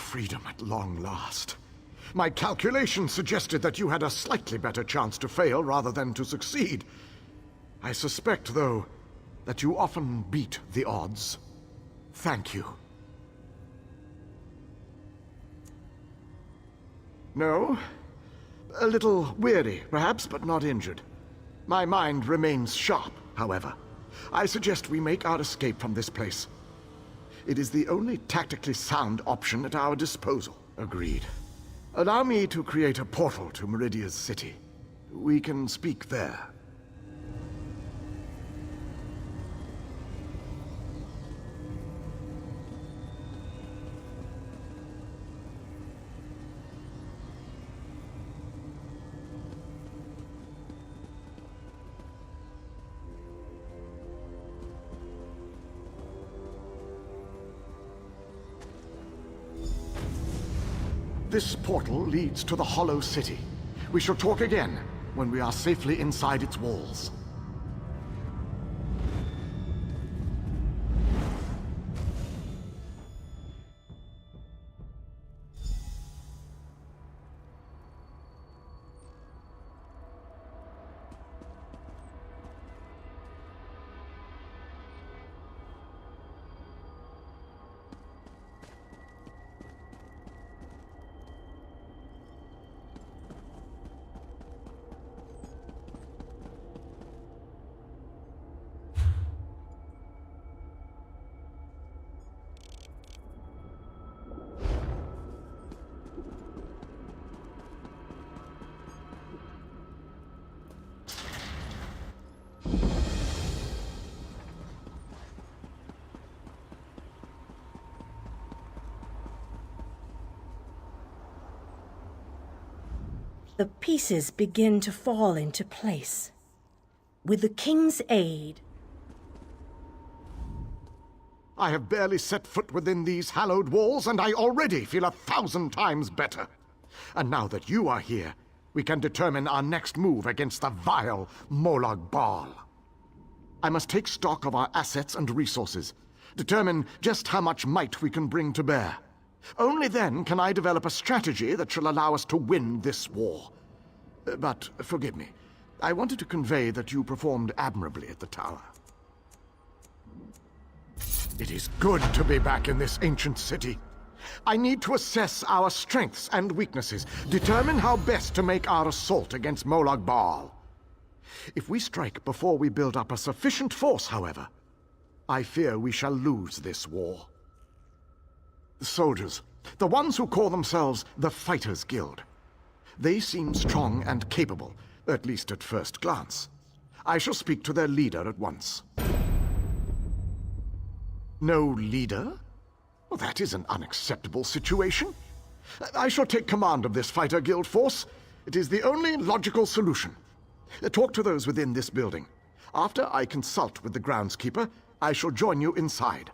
freedom at long last. My calculations suggested that you had a slightly better chance to fail rather than to succeed. I suspect, though, that you often beat the odds. Thank you. No? A little weary, perhaps, but not injured. My mind remains sharp, however. I suggest we make our escape from this place. It is the only tactically sound option at our disposal. Agreed. Allow me to create a portal to Meridia's city. We can speak there. This portal leads to the Hollow City. We shall talk again when we are safely inside its walls. The pieces begin to fall into place. With the king's aid... I have barely set foot within these hallowed walls, and I already feel 1,000 times better. And now that you are here, we can determine our next move against the vile Molag Bal. I must take stock of our assets and resources, determine just how much might we can bring to bear. Only then can I develop a strategy that shall allow us to win this war. But forgive me, I wanted to convey that you performed admirably at the tower. It is good to be back in this ancient city. I need to assess our strengths and weaknesses, determine how best to make our assault against Molag Bal. If we strike before we build up a sufficient force, however, I fear we shall lose this war. The soldiers, the ones who call themselves the Fighters Guild. They seem strong and capable, at least at first glance. I shall speak to their leader at once. No leader? Well, that is an unacceptable situation. I shall take command of this Fighter Guild force. It is the only logical solution. Talk to those within this building. After I consult with the groundskeeper, I shall join you inside.